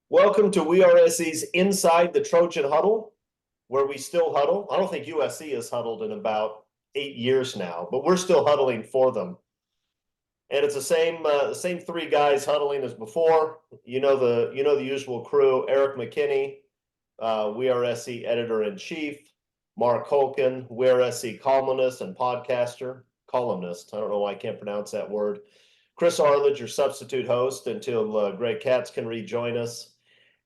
Welcome to WeAreSC's Inside the Trojan Huddle, where we still huddle. I don't think USC has huddled in about 8 years now, but we're still huddling for them. And it's the same three guys huddling as before. You know the usual crew: Eric McKinney, WeAreSC editor-in-chief; Mark Holkin, WeAreSC columnist and podcaster. Columnist. I don't know why I can't pronounce that word. Chris Arledge, your substitute host until Greg Katz can rejoin us.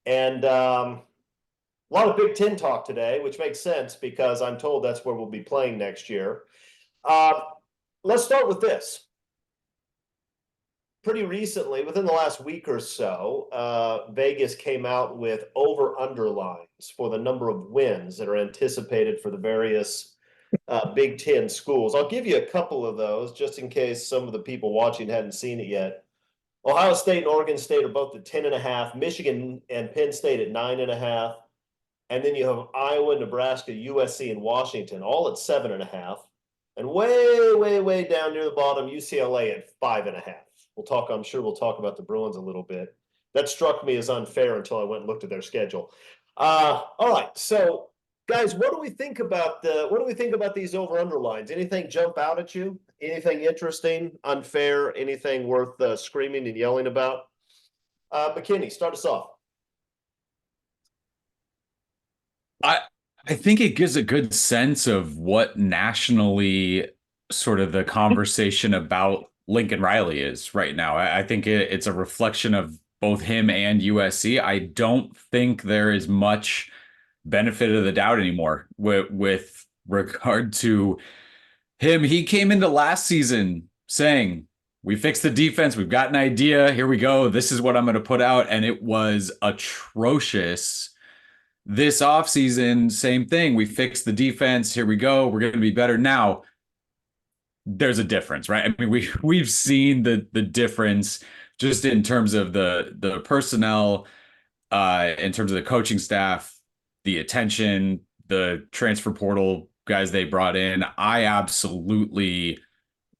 And a lot of Big Ten talk today, which makes sense because I'm told that's where we'll be playing next year. Let's start with this. Pretty recently, within the last week or so, Vegas came out with over-under lines for the number of wins that are anticipated for the various Big Ten schools. I'll give you a couple of those just in case some of the people watching hadn't seen it yet. Ohio State and Oregon State are both at 10.5. Michigan and Penn State at 9.5. And then you have Iowa, Nebraska, USC, and Washington all at 7.5. And way, way, way down near the bottom, UCLA at 5.5. I'm sure we'll talk about the Bruins a little bit. That struck me as unfair until I went and looked at their schedule. All right, so guys, what do we think about these over-under lines? Anything jump out at you? Anything interesting, unfair, anything worth screaming and yelling about? McKinney, start us off. I think it gives a good sense of what nationally sort of the conversation about Lincoln Riley is right now. I think it's a reflection of both him and USC. I don't think there is much benefit of the doubt anymore with regard to him. He came into last season saying, we fixed the defense. We've got an idea. Here we go. This is what I'm going to put out. And it was atrocious. This offseason, same thing. We fixed the defense. Here we go. We're going to be better. Now, there's a difference, right? I mean, we've seen the difference just in terms of the personnel, in terms of the coaching staff, the attention, the transfer portal guys they brought in. I absolutely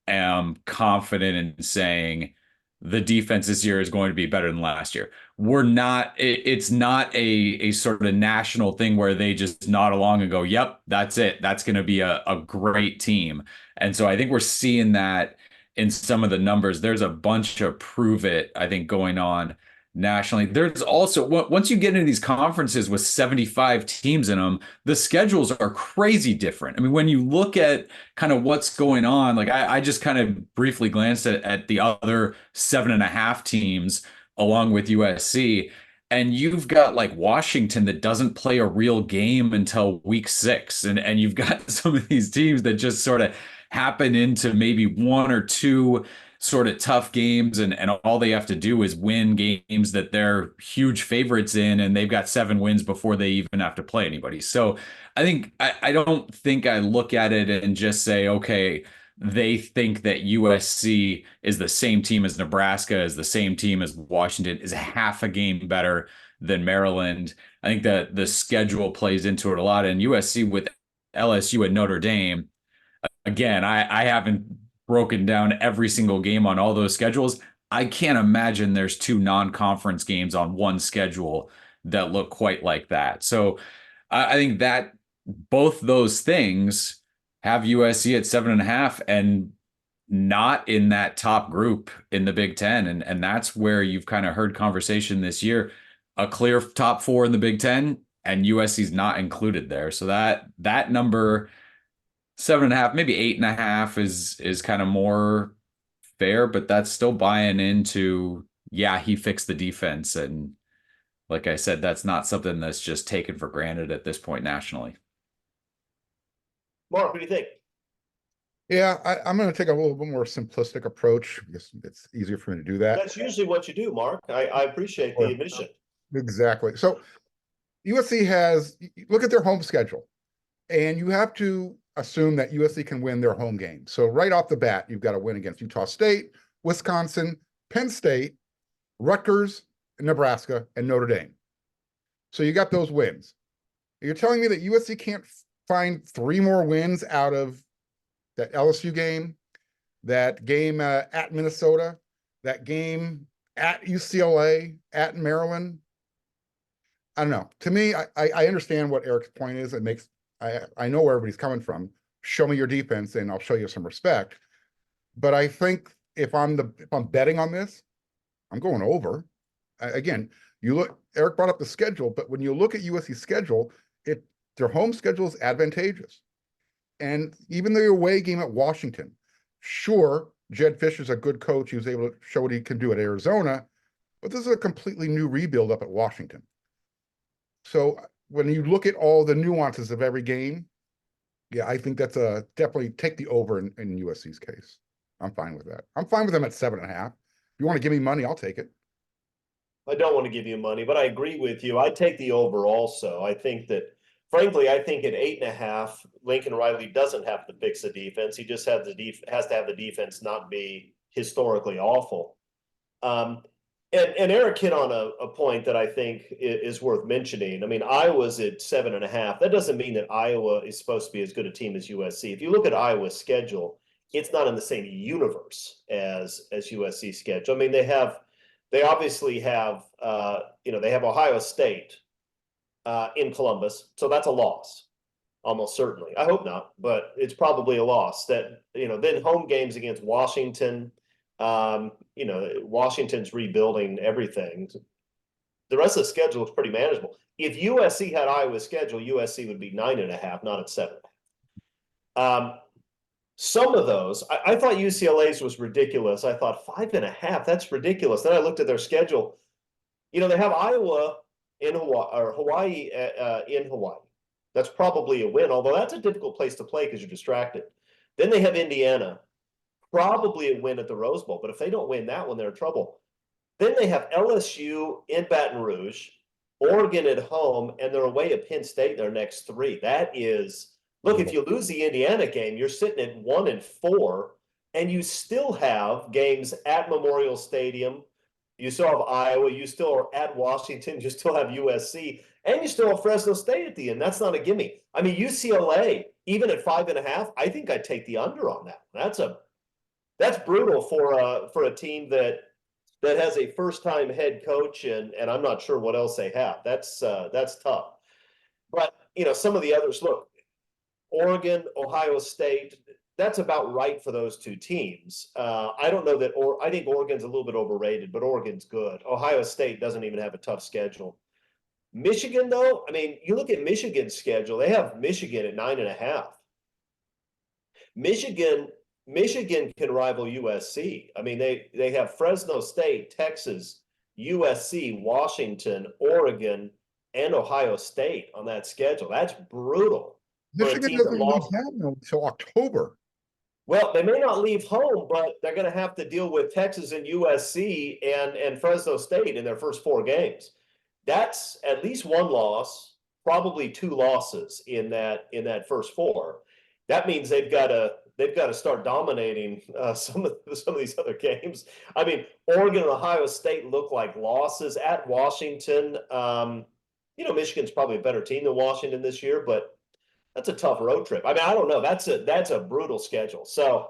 am confident in saying the defense this year is going to be better than last year. It's not a sort of national thing where they just nod along and go, yep, that's it. That's going to be a great team. And so I think we're seeing that in some of the numbers. There's a bunch of prove it, I think, going on nationally. There's also, once you get into these conferences with 75 teams in them, the schedules are crazy different. I mean, when you look at kind of what's going on, like I just kind of briefly glanced at the other 7.5 teams along with USC, and you've got like Washington that doesn't play a real game until week 6. And you've got some of these teams that just sort of happen into maybe one or two sort of tough games, and all they have to do is win games that they're huge favorites in, and they've got 7 wins before they even have to play anybody. So I don't think I look at it and just say, okay, they think that USC is the same team as Nebraska, is the same team as Washington, is half a game better than Maryland. I think that the schedule plays into it a lot, and USC with LSU and Notre Dame, again, I haven't broken down every single game on all those schedules. I can't imagine there's 2 non-conference games on one schedule that look quite like that. So I think that both those things have USC at 7.5 and not in that top group in the Big Ten. And that's where you've kind of heard conversation this year, a clear top 4 in the Big Ten, and USC's not included there. So that number, 7.5, maybe 8.5 is kind of more fair, but that's still buying into, yeah, he fixed the defense. And like I said, that's not something that's just taken for granted at this point nationally. Mark, what do you think? Yeah, I'm going to take a little bit more simplistic approach because it's easier for me to do that. That's usually what you do, Mark. I appreciate the admission. Exactly. So USC has, look at their home schedule, and you have to assume that USC can win their home game. So right off the bat, you've got to win against Utah State, Wisconsin, Penn State, Rutgers, Nebraska, and Notre Dame. So you got those wins. You're telling me that USC can't find 3 more wins out of that LSU game, that game at Minnesota, that game at UCLA, at Maryland, I don't know. To me, I understand what Eric's point is. It makes, I know where everybody's coming from. Show me your defense and I'll show you some respect. But I think if I'm betting on this, I'm going over. Again, you look, Eric brought up the schedule, but when you look at USC's schedule, their home schedule is advantageous. And even the away game at Washington, sure, Jed Fisher's a good coach. He was able to show what he can do at Arizona, but this is a completely new rebuild up at Washington. So when you look at all the nuances of every game, yeah, I think that's definitely take the over in USC's case. I'm fine with that. I'm fine with them at 7.5. If you want to give me money, I'll take it. I don't want to give you money, but I agree with you. I take the over also. I think that, frankly, I think at 8.5, Lincoln Riley doesn't have to fix the defense. He just has to have the defense not be historically awful. And Eric hit on a point that I think is worth mentioning. I mean, Iowa's at 7.5. That doesn't mean that Iowa is supposed to be as good a team as USC. If you look at Iowa's schedule, it's not in the same universe as USC's schedule. I mean, they obviously have, they have Ohio State in Columbus, so that's a loss, almost certainly. I hope not, but it's probably a loss. That then home games against Washington. Washington's rebuilding everything. The rest of the schedule is pretty manageable. If USC had Iowa's schedule, USC would be 9.5, not at 7.5. Some of those, I thought UCLA's was ridiculous. I thought 5.5, that's ridiculous. Then I looked at their schedule. They have Iowa in Hawaii, or Hawaii in Hawaii. That's probably a win, although that's a difficult place to play because you're distracted. Then they have Indiana, probably a win at the Rose Bowl. But if they don't win that one, they're in trouble. Then they have LSU in Baton Rouge, Oregon at home, and they're away at Penn State in their next 3. That is... Look, if you lose the Indiana game, you're sitting at 1-4, and you still have games at Memorial Stadium. You still have Iowa. You still are at Washington. You still have USC, and you still have Fresno State at the end. That's not a gimme. I mean, UCLA, even at 5.5, I think I'd take the under on that. That's brutal for a team that has a first-time head coach, and I'm not sure what else they have. That's tough. But some of the others, look. Oregon, Ohio State, that's about right for those two teams. I don't know that, I think Oregon's a little bit overrated, but Oregon's good. Ohio State doesn't even have a tough schedule. Michigan, though, I mean, you look at Michigan's schedule, they have Michigan at 9.5. Michigan can rival USC. I mean, they have Fresno State, Texas, USC, Washington, Oregon, and Ohio State on that schedule. That's brutal. Michigan doesn't leave home until October. Well, they may not leave home, but they're going to have to deal with Texas and USC and Fresno State in their first 4 games. That's at least 1 loss, probably 2 losses in that first 4. That means they've got to start dominating some of these other games. I mean, Oregon and Ohio State look like losses at Washington. Michigan's probably a better team than Washington this year, but that's a tough road trip. I mean, I don't know. That's a brutal schedule. So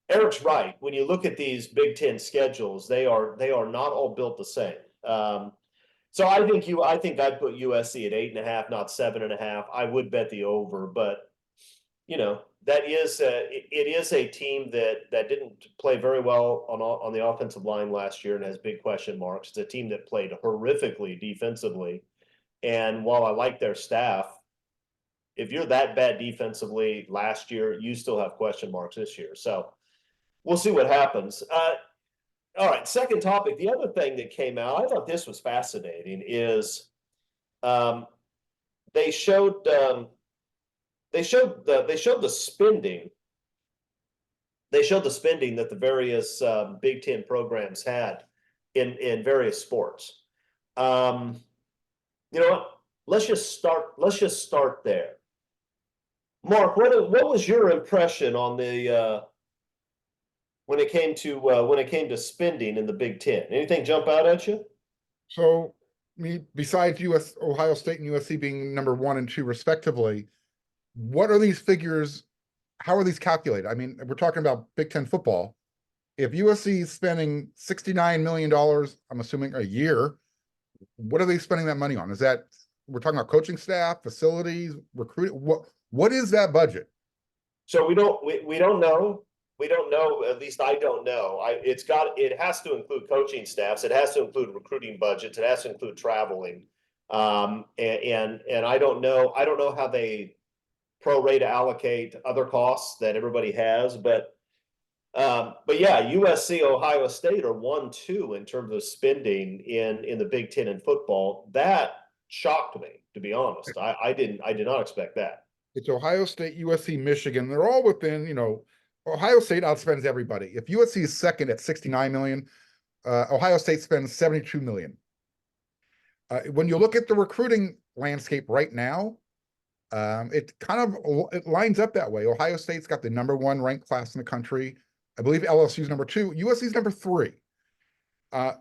Eric's right. When you look at these Big Ten schedules, they are not all built the same. So I think I'd put USC at 8.5, not 7.5. I would bet the over, but it is a team that didn't play very well on the offensive line last year and has big question marks. It's a team that played horrifically defensively, and while I like their staff, if you're that bad defensively last year, you still have question marks this year. So we'll see what happens. All right, second topic. The other thing that came out, I thought this was fascinating, is they showed the spending. They showed the spending that the various Big Ten programs had in various sports. You know what? Let's just start there. Mark, what was your impression on the when it came to spending in the Big Ten? Anything jump out at you? So, besides Ohio State and USC being number 1 and 2 respectively, what are these figures? How are these calculated? I mean, we're talking about Big Ten football. If USC is spending $69 million, I'm assuming a year, What are they spending that money on? Is that, we're talking about coaching staff, facilities, recruiting? What is that budget? So we don't know. We don't know, at least I don't know. It has to include coaching staffs, it has to include recruiting budgets, it has to include traveling. And I don't know how they prorate allocate other costs that everybody has, but yeah, USC, Ohio State are 1-2 in terms of spending in the Big Ten in football. That shocked me, to be honest. I did not expect that. It's Ohio State, USC, Michigan. They're all within, Ohio State outspends everybody. If USC is second at 69 million, Ohio State spends 72 million. When you look at the recruiting landscape right now, it lines up that way. Ohio State's got the #1 ranked class in the country. I believe LSU's #2, USC's #3.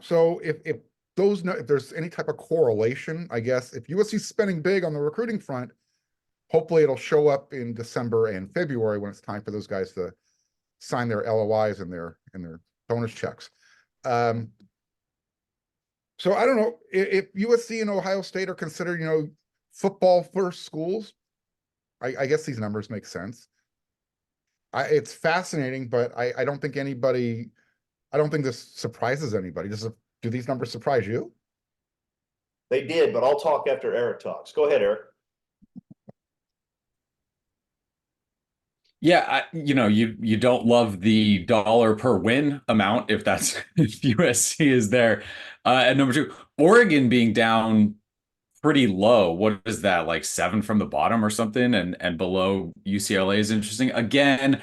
So if there's any type of correlation, I guess, if USC's spending big on the recruiting front, hopefully it'll show up in December and February when it's time for those guys to sign their LOIs and their bonus checks. So I don't know if USC and Ohio State are considered, football first schools. I guess these numbers make sense. It's fascinating, but I don't think this surprises anybody. Do these numbers surprise you? They did, but I'll talk after Eric talks. Go ahead, Eric. Yeah, you don't love the dollar per win amount if USC is there. At #2, Oregon being down pretty low. What is that, like 7 from the bottom or something? And below UCLA is interesting. Again,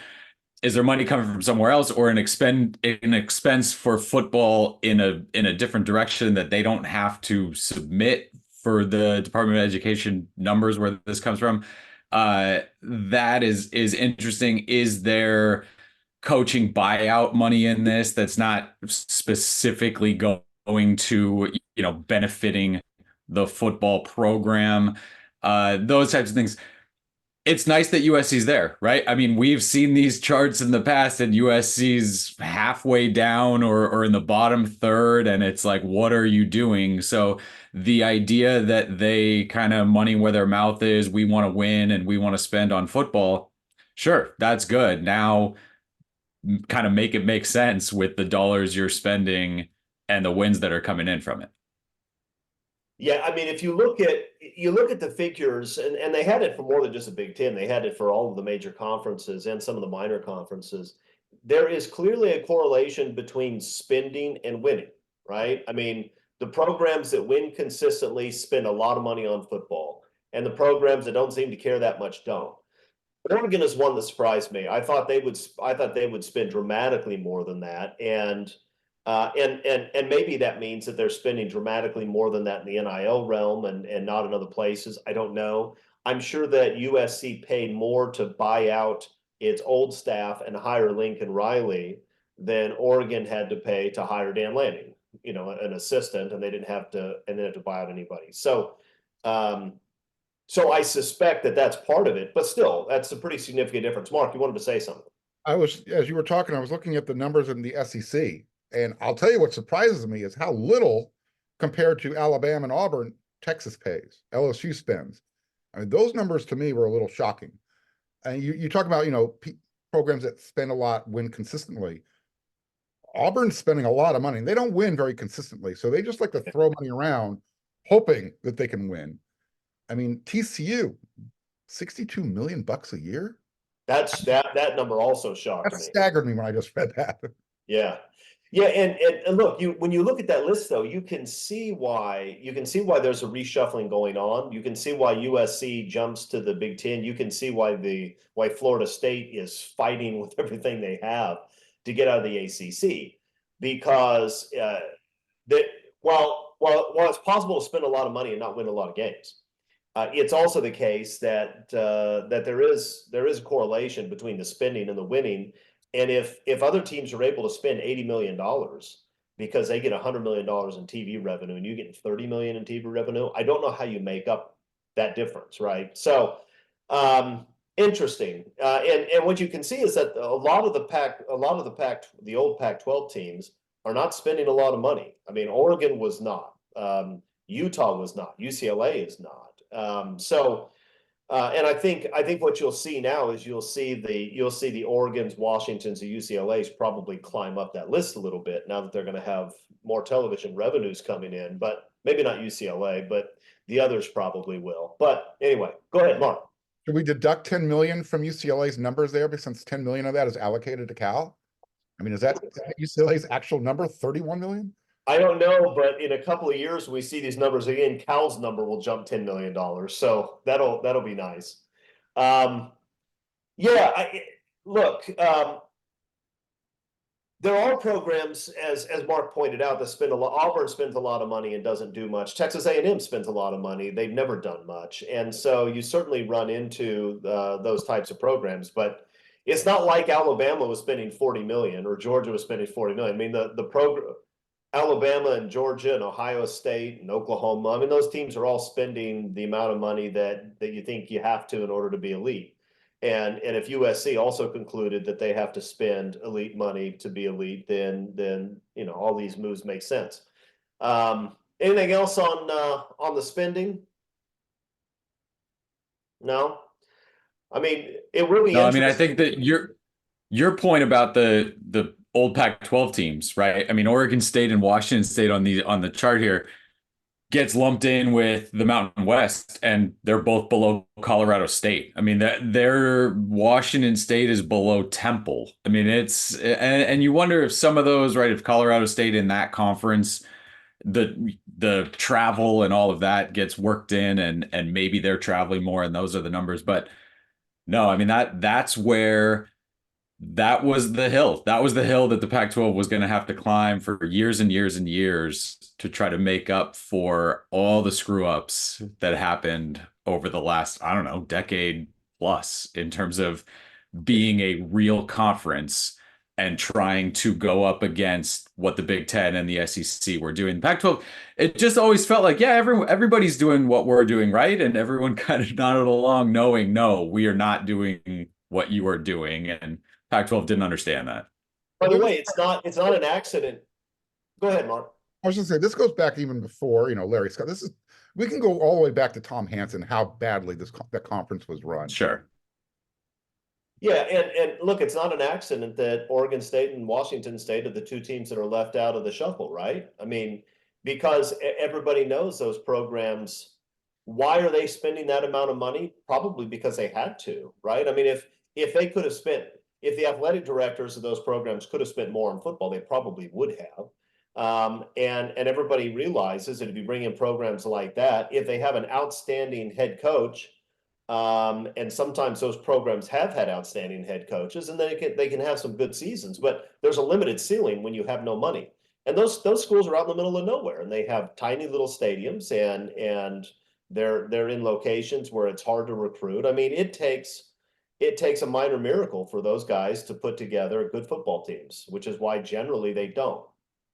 is there money coming from somewhere else, or an expense for football in a different direction that they don't have to submit for the Department of Education numbers where this comes from? That is interesting. Is there coaching buyout money in this that's not specifically going to, benefiting the football program? Those types of things. It's nice that USC's there, right? I mean, we've seen these charts in the past, and USC's halfway down or in the bottom third, and it's like, what are you doing? So the idea that they kind of money where their mouth is, we want to win and we want to spend on football, sure, that's good. Now, kind of make it make sense with the dollars you're spending and the wins that are coming in from it. Yeah, I mean, if you look at the figures, and they had it for more than just the Big Ten, they had it for all of the major conferences and some of the minor conferences. There is clearly a correlation between spending and winning, right? I mean, the programs that win consistently spend a lot of money on football, and the programs that don't seem to care that much don't. Oregon is one that surprised me. I thought they would spend dramatically more than that, and maybe that means that they're spending dramatically more than that in the NIL realm and not in other places. I don't know. I'm sure that USC paid more to buy out its old staff and hire Lincoln Riley than Oregon had to pay to hire Dan Lanning, an assistant, and they didn't have to buy out anybody. So I suspect that that's part of it, but still, that's a pretty significant difference. Mark, you wanted to say something. As you were talking, I was looking at the numbers in the SEC. And I'll tell you what surprises me is how little, compared to Alabama and Auburn, Texas pays, LSU spends. I mean, those numbers to me were a little shocking. And you talk about, programs that spend a lot, win consistently. Auburn's spending a lot of money. They don't win very consistently. So they just like to throw money around, hoping that they can win. I mean, TCU, $62 million a year. That number also shocked me. That staggered me when I just read that. Yeah. Yeah, and look, when you look at that list, though, you can see why there's a reshuffling going on. You can see why USC jumps to the Big Ten. You can see why Florida State is fighting with everything they have to get out of the ACC, because while it's possible to spend a lot of money and not win a lot of games, it's also the case that there is a correlation between the spending and the winning. And if other teams are able to spend $80 million because they get $100 million in TV revenue and you get $30 million in TV revenue, I don't know how you make up that difference, right? So interesting. And what you can see is that a lot of the old Pac-12 teams are not spending a lot of money. I mean, Oregon was not. Utah was not. UCLA is not. And I think what you'll see now is you'll see the Oregons, Washingtons, the UCLA's probably climb up that list a little bit now that they're going to have more television revenues coming in, but maybe not UCLA, but the others probably will. But anyway, go ahead, Mark. Should we deduct 10 million from UCLA's numbers there, because since 10 million of that is allocated to Cal? I mean, is that UCLA's actual number, 31 million? I don't know, but in a couple of years, we see these numbers again. Cal's number will jump $10 million, so that'll be nice. Yeah, look. There are programs, as Mark pointed out, that spend a lot. Auburn spends a lot of money and doesn't do much. Texas A&M spends a lot of money. They've never done much, and so you certainly run into those types of programs. But it's not like Alabama was spending 40 million or Georgia was spending 40 million. I mean, the program. Alabama and Georgia and Ohio State and Oklahoma. I mean, those teams are all spending the amount of money that you think you have to in order to be elite. And if USC also concluded that they have to spend elite money to be elite, then all these moves make sense. Anything else on the spending? No. I mean, it really. No, I mean, I think that your point about the old Pac-12 teams, right? I mean, Oregon State and Washington State on the chart here gets lumped in with the Mountain West, and they're both below Colorado State. I mean, their Washington State is below Temple. I mean, and you wonder if some of those, right, if Colorado State in that conference, the travel and all of that gets worked in, and maybe they're traveling more, and those are the numbers. But no, I mean, that's where. That was the hill. That was the hill that the Pac-12 was going to have to climb for years and years and years to try to make up for all the screw ups that happened over the last, I don't know, decade plus in terms of being a real conference and trying to go up against what the Big Ten and the SEC were doing. Pac-12, it just always felt like, yeah, everybody's doing what we're doing, right? And everyone kind of nodded along knowing, no, we are not doing what you are doing. And Pac-12 didn't understand that. By the way, it's not an accident. Go ahead, Mark. I was going to say, this goes back even before, Larry Scott. We can go all the way back to Tom Hansen, how badly that conference was run. Sure. Yeah, and look, it's not an accident that Oregon State and Washington State are the two teams that are left out of the shuffle, right? I mean, because everybody knows those programs. Why are they spending that amount of money? Probably because they had to, right? I mean, if they could have spent. If the athletic directors of those programs could have spent more on football, they probably would have. And everybody realizes that if you bring in programs like that, if they have an outstanding head coach, and sometimes those programs have had outstanding head coaches, and they can have some good seasons, but there's a limited ceiling when you have no money. And those schools are out in the middle of nowhere, and they have tiny little stadiums, and they're in locations where it's hard to recruit. I mean, it takes a minor miracle for those guys to put together good football teams, which is why generally they don't.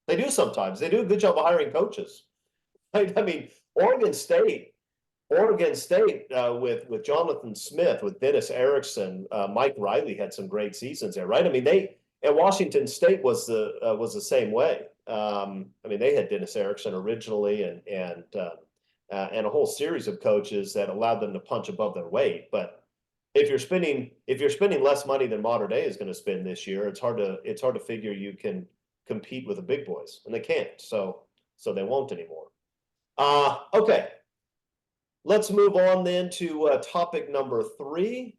They do sometimes. They do a good job of hiring coaches. Right? I mean, Oregon State with Jonathan Smith, with Dennis Erickson, Mike Riley had some great seasons there, right? I mean, and Washington State was the same way. I mean, they had Dennis Erickson originally, and a whole series of coaches that allowed them to punch above their weight, but. If you're spending less money than Mater Dei is going to spend this year, it's hard to figure you can compete with the big boys, and they can't. So they won't anymore. Okay, let's move on then to topic number 3.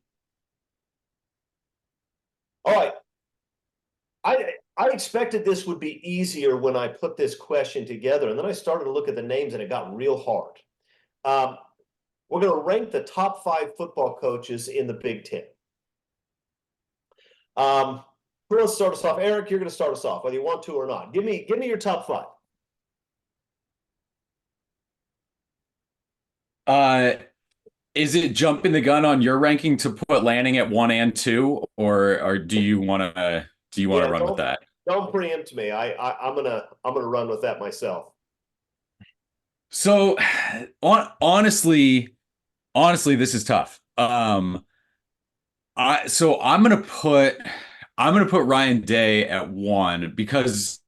All right, I expected this would be easier when I put this question together, and then I started to look at the names, and it got real hard. We're going to rank the top 5 football coaches in the Big Ten. Who wants to start us off? Eric, you're going to start us off, whether you want to or not. Give me your top 5. Is it jumping the gun on your ranking to put Lanning at 1 and 2, or do you want to run with that? Don't preempt me. I'm gonna run with that myself. So honestly, this is tough. I'm gonna put Ryan Day at 1 because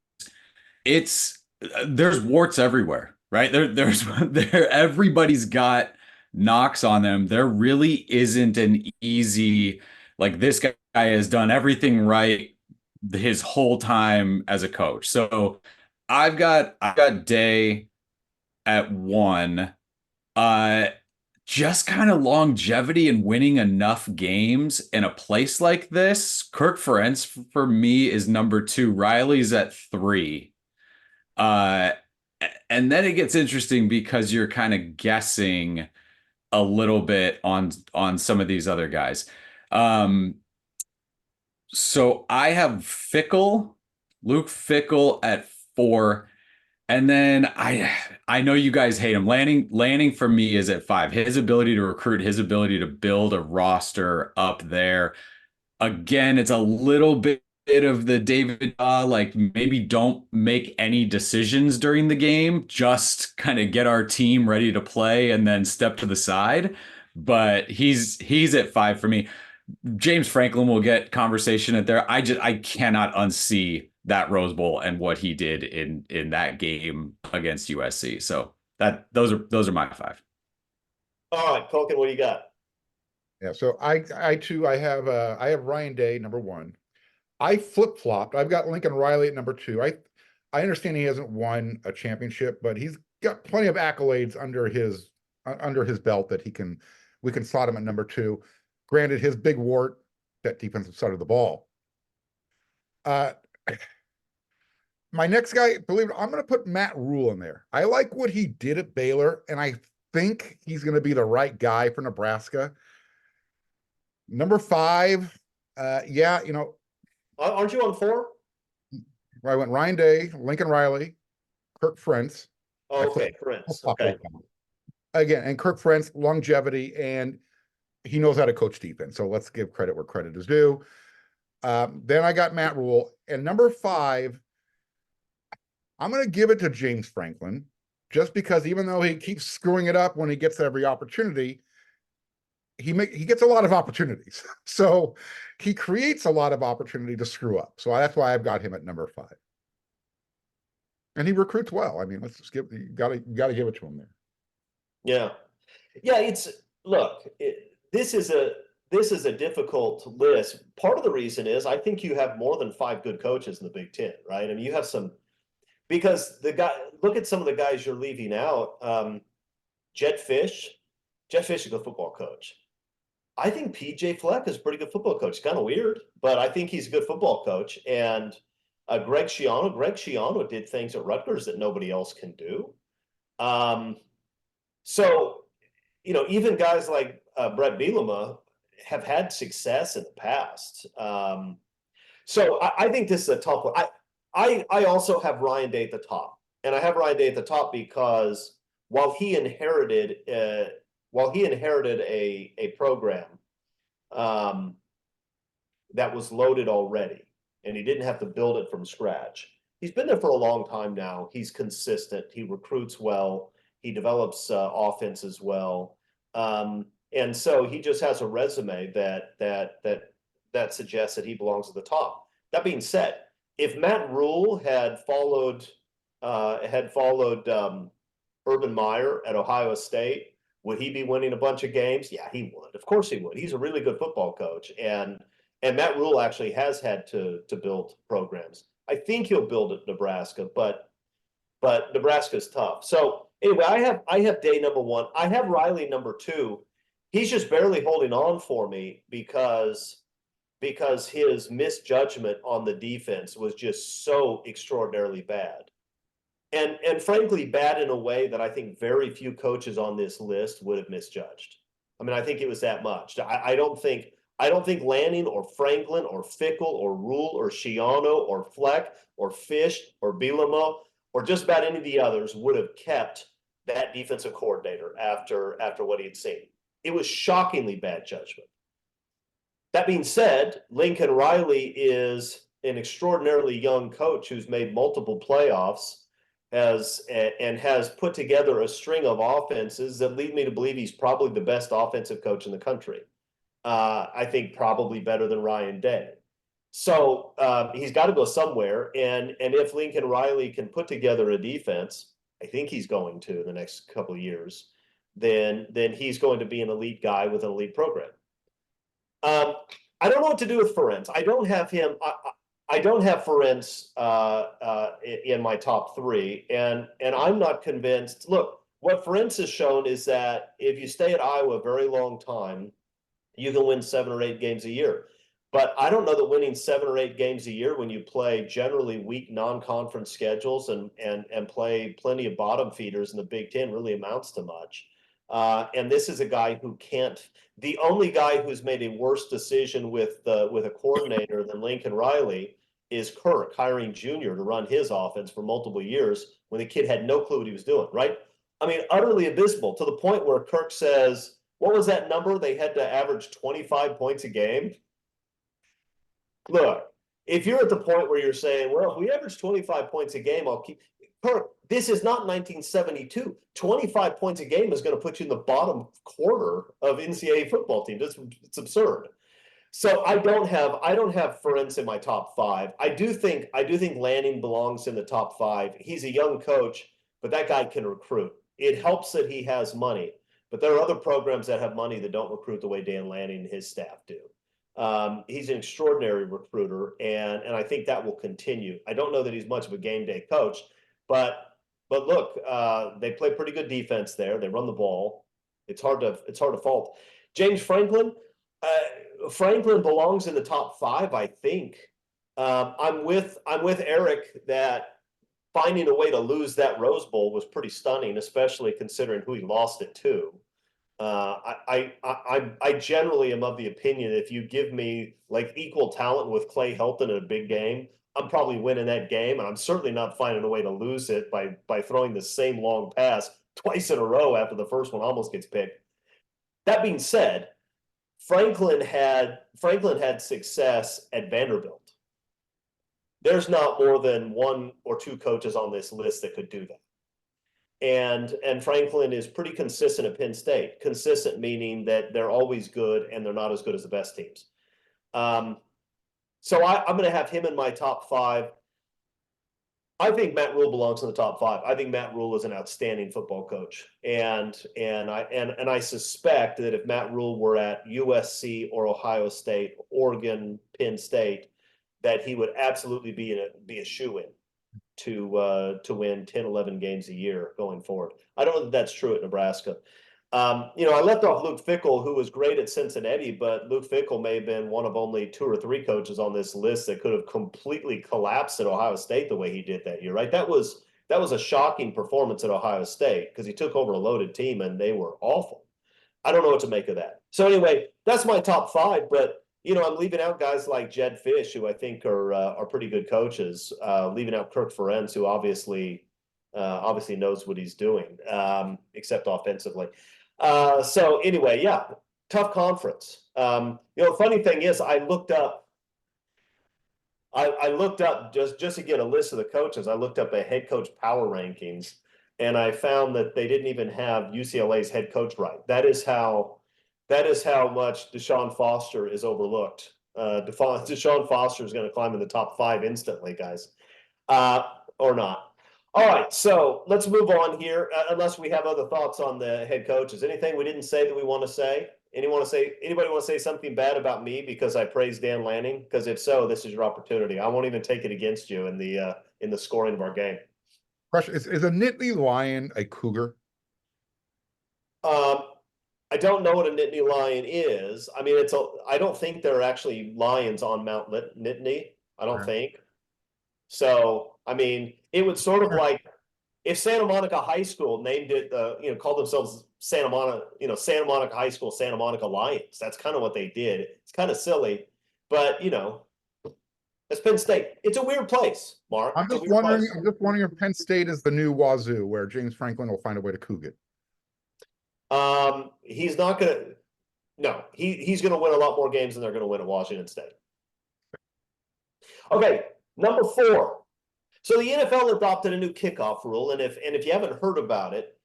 there's warts everywhere. right? Everybody's got knocks on them. There really isn't an easy, like this guy has done everything right his whole time as a coach. So I've got Day at one. Uh, just kind of longevity and winning enough games in a place like this. Kirk Ferentz for me is number two. Riley's at three. Uh, and then it gets interesting because you're kind of guessing a little bit on some of these other guys. Um, so I have Luke Fickle at four. And then I know you guys hate him. Lanning for me is at five. His ability to recruit, his ability to build a roster up there. Again, it's a little bit of the David, like maybe don't make any decisions during the game, just kind of get our team ready to play and then step to the side. But he's at five for me. James Franklin will get conversation at there. I cannot unsee that Rose Bowl and what he did in that game against USC. So those are my five. All right, Culkin, what do you got? Yeah, so I too I have Ryan Day number one. I flip-flopped. I've got Lincoln Riley at number two. I understand he hasn't won a championship, but he's got plenty of accolades under his belt that we can slot him at number two. Granted, his big wart, that defensive side of the ball. My next guy, believe it, I'm going to put Matt Rule in there. I like what he did at Baylor, and I think he's going to be the right guy for Nebraska. Number five, yeah, Aren't you on four? I went Ryan Day, Lincoln Riley, Kirk Ferentz. Oh, okay, Prince. Okay. Again, and Kirk Ferentz, longevity, and he knows how to coach defense. So let's give credit where credit is due. Then I got Matt Rule. And number five, I'm going to give it to James Franklin, just because even though he keeps screwing it up when he gets every opportunity, he gets a lot of opportunities. So he creates a lot of opportunity to screw up. So that's why I've got him at number five. And he recruits well. I mean, let's just you gotta give it to him there. Yeah. Yeah, this is a difficult list. Part of the reason is I think you have more than five good coaches in the Big Ten, right? I mean, you have some, because look at some of the guys you're leaving out. Jedd Fisch is a good football coach. I think PJ Fleck is a pretty good football coach. Kind of weird, but I think he's a good football coach. And Greg Schiano did things at Rutgers that nobody else can do. So, even guys like Brett Bielema have had success in the past. So I think this is a tough one. I also have Ryan Day at the top, and I have Ryan Day at the top because while he inherited a program that was loaded already, and he didn't have to build it from scratch. He's been there for a long time now. He's consistent. He recruits well. He develops offenses well, and so he just has a resume that suggests that he belongs at the top. That being said, if Matt Rule had followed Urban Meyer at Ohio State, would he be winning a bunch of games? Yeah, he would. Of course he would. He's a really good football coach, and Matt Rule actually has had to build programs. I think he'll build at Nebraska, but Nebraska's tough. So anyway, I have Day number one. I have Riley number two. He's just barely holding on for me because his misjudgment on the defense was just so extraordinarily bad. And frankly, bad in a way that I think very few coaches on this list would have misjudged. I mean, I think it was that much. I don't think Lanning or Franklin or Fickle or Rule or Schiano or Fleck or Fisch or Bielema or just about any of the others would have kept that defensive coordinator after what he'd seen. It was shockingly bad judgment. That being said, Lincoln Riley is an extraordinarily young coach who's made multiple playoffs, has put together a string of offenses that lead me to believe he's probably the best offensive coach in the country. I think probably better than Ryan Day. So he's got to go somewhere. And if Lincoln Riley can put together a defense I think he's going to in the next couple of years, then he's going to be an elite guy with an elite program. I don't know what to do with Ferenc. I don't have him. I don't have Ferenc in my top three, and I'm not convinced. Look, what Ferenc has shown is that if you stay at Iowa a very long time, you can win 7 or 8 games a year. But I don't know that winning 7 or 8 games a year when you play generally weak non-conference schedules and play plenty of bottom feeders in the Big Ten really amounts to much. And this is a guy who can't. The only guy who's made a worse decision with a coordinator than Lincoln Riley is Kirk hiring Junior to run his offense for multiple years when the kid had no clue what he was doing. Right? I mean, utterly abysmal to the point where Kirk says, "What was that number? They had to average 25 points a game." Look, if you're at the point where you're saying, well, if we average 25 points a game, I'll keep Kirk, this is not 1972. 25 points a game is going to put you in the bottom quarter of NCAA football teams. It's absurd. So I don't have Ferenc in my top 5. I do think Lanning belongs in the top 5. He's a young coach, but that guy can recruit. It helps that he has money, but there are other programs that have money that don't recruit the way Dan Lanning and his staff do. He's an extraordinary recruiter, and I think that will continue. I don't know that he's much of a game day coach, but look, they play pretty good defense there. They run the ball. It's hard to fault. James Franklin, Franklin belongs in the top 5, I think. I'm with Eric that finding a way to lose that Rose Bowl was pretty stunning, especially considering who he lost it to. I generally am of the opinion that if you give me like equal talent with Clay Helton in a big game, I'm probably winning that game, and I'm certainly not finding a way to lose it by throwing the same long pass twice in a row after the first one almost gets picked. That being said, Franklin had success at Vanderbilt. There's not more than 1 or 2 coaches on this list that could do that. And Franklin is pretty consistent at Penn State. Consistent meaning that they're always good and they're not as good as the best teams. So I'm going to have him in my top 5. I think Matt Rule belongs in the top 5. I think Matt Rule is an outstanding football coach, and I suspect that if Matt Rule were at USC or Ohio State, Oregon, Penn State, that he would absolutely be a shoo-in to win 10, 11 games a year going forward. I don't know that that's true at Nebraska. I left off Luke Fickell, who was great at Cincinnati, but Luke Fickell may have been one of only 2 or 3 coaches on this list that could have completely collapsed at Ohio State the way he did that year, right? That was a shocking performance at Ohio State because he took over a loaded team and they were awful. I don't know what to make of that. So anyway, that's my top 5, but I'm leaving out guys like Jed Fish, who I think are pretty good coaches. Leaving out Kirk Ferenc, who obviously knows what he's doing, except offensively. So anyway, yeah, tough conference. The funny thing is, I looked up just to get a list of the coaches. I looked up a head coach power rankings, and I found that they didn't even have UCLA's head coach right. That is how much Deshaun Foster is overlooked. Deshaun Foster is going to climb in the top 5 instantly, guys, or not. All right, so let's move on here. Unless we have other thoughts on the head coaches, anything we didn't say that we want to say? Anybody want to say something bad about me because I praised Dan Lanning? Because if so, this is your opportunity. I won't even take it against you in the scoring of our game. Question: Is a Nittany Lion a cougar? I don't know what a Nittany Lion is. I mean, I don't think there are actually lions on Mount Nittany. I don't think. So, I mean, it would sort of like if Santa Monica High School named it, called themselves Santa Monica High School, Santa Monica Lions. That's kind of what they did. It's kind of silly, but it's Penn State. It's a weird place, Mark. I'm just wondering if Penn State is the new Wazoo, where James Franklin will find a way to coug it. He's not gonna. No, he's gonna win a lot more games than they're gonna win at Washington State. Okay, number 4. So the NFL adopted a new kickoff rule, and if you haven't heard about it,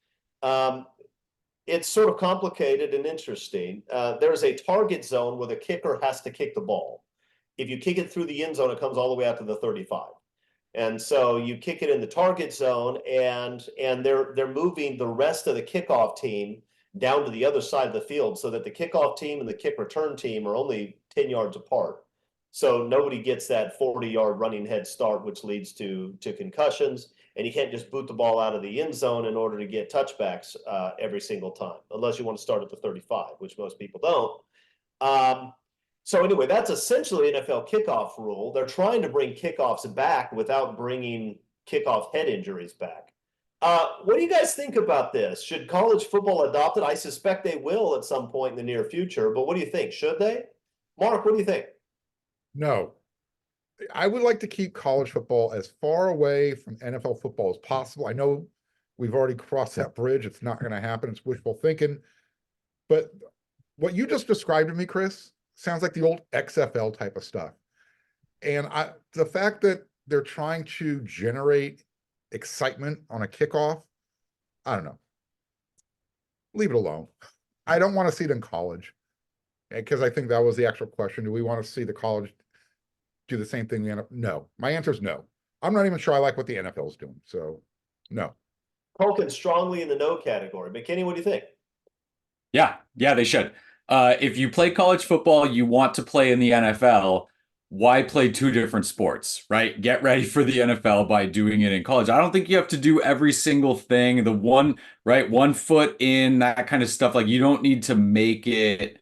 it's sort of complicated and interesting. There's a target zone where the kicker has to kick the ball. If you kick it through the end zone, it comes all the way out to the 35. And so you kick it in the target zone, and they're moving the rest of the kickoff team down to the other side of the field so that the kickoff team and the kick return team are only 10 yards apart. So nobody gets that 40-yard running head start, which leads to concussions. And you can't just boot the ball out of the end zone in order to get touchbacks every single time, unless you want to start at the 35, which most people don't. So anyway, that's essentially NFL kickoff rule. They're trying to bring kickoffs back without bringing kickoff head injuries back. What do you guys think about this? Should college football adopt it? I suspect they will at some point in the near future, but what do you think? Should they? Mark, what do you think? No. I would like to keep college football as far away from NFL football as possible. I know we've already crossed that bridge. It's not going to happen. It's wishful thinking. But what you just described to me, Chris, sounds like the old XFL type of stuff. And the fact that they're trying to generate excitement on a kickoff, I don't know. Leave it alone. I don't want to see it in college, because I think that was the actual question. Do we want to see the college do the same thing? No. My answer is no. I'm not even sure I like what the NFL is doing. So, no. Tolkien strongly in the no category. McKinney, what do you think? Yeah, they should. If you play college football, you want to play in the NFL, why play two different sports, right? Get ready for the NFL by doing it in college. I don't think you have to do every single thing, the one, right? 1 foot in, that kind of stuff. Like, you don't need to make it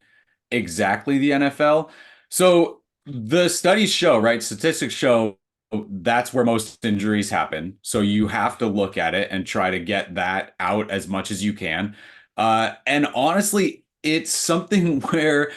exactly the NFL. So the studies show, right? Statistics show that's where most injuries happen. So you have to look at it and try to get that out as much as you can. And honestly, it's something where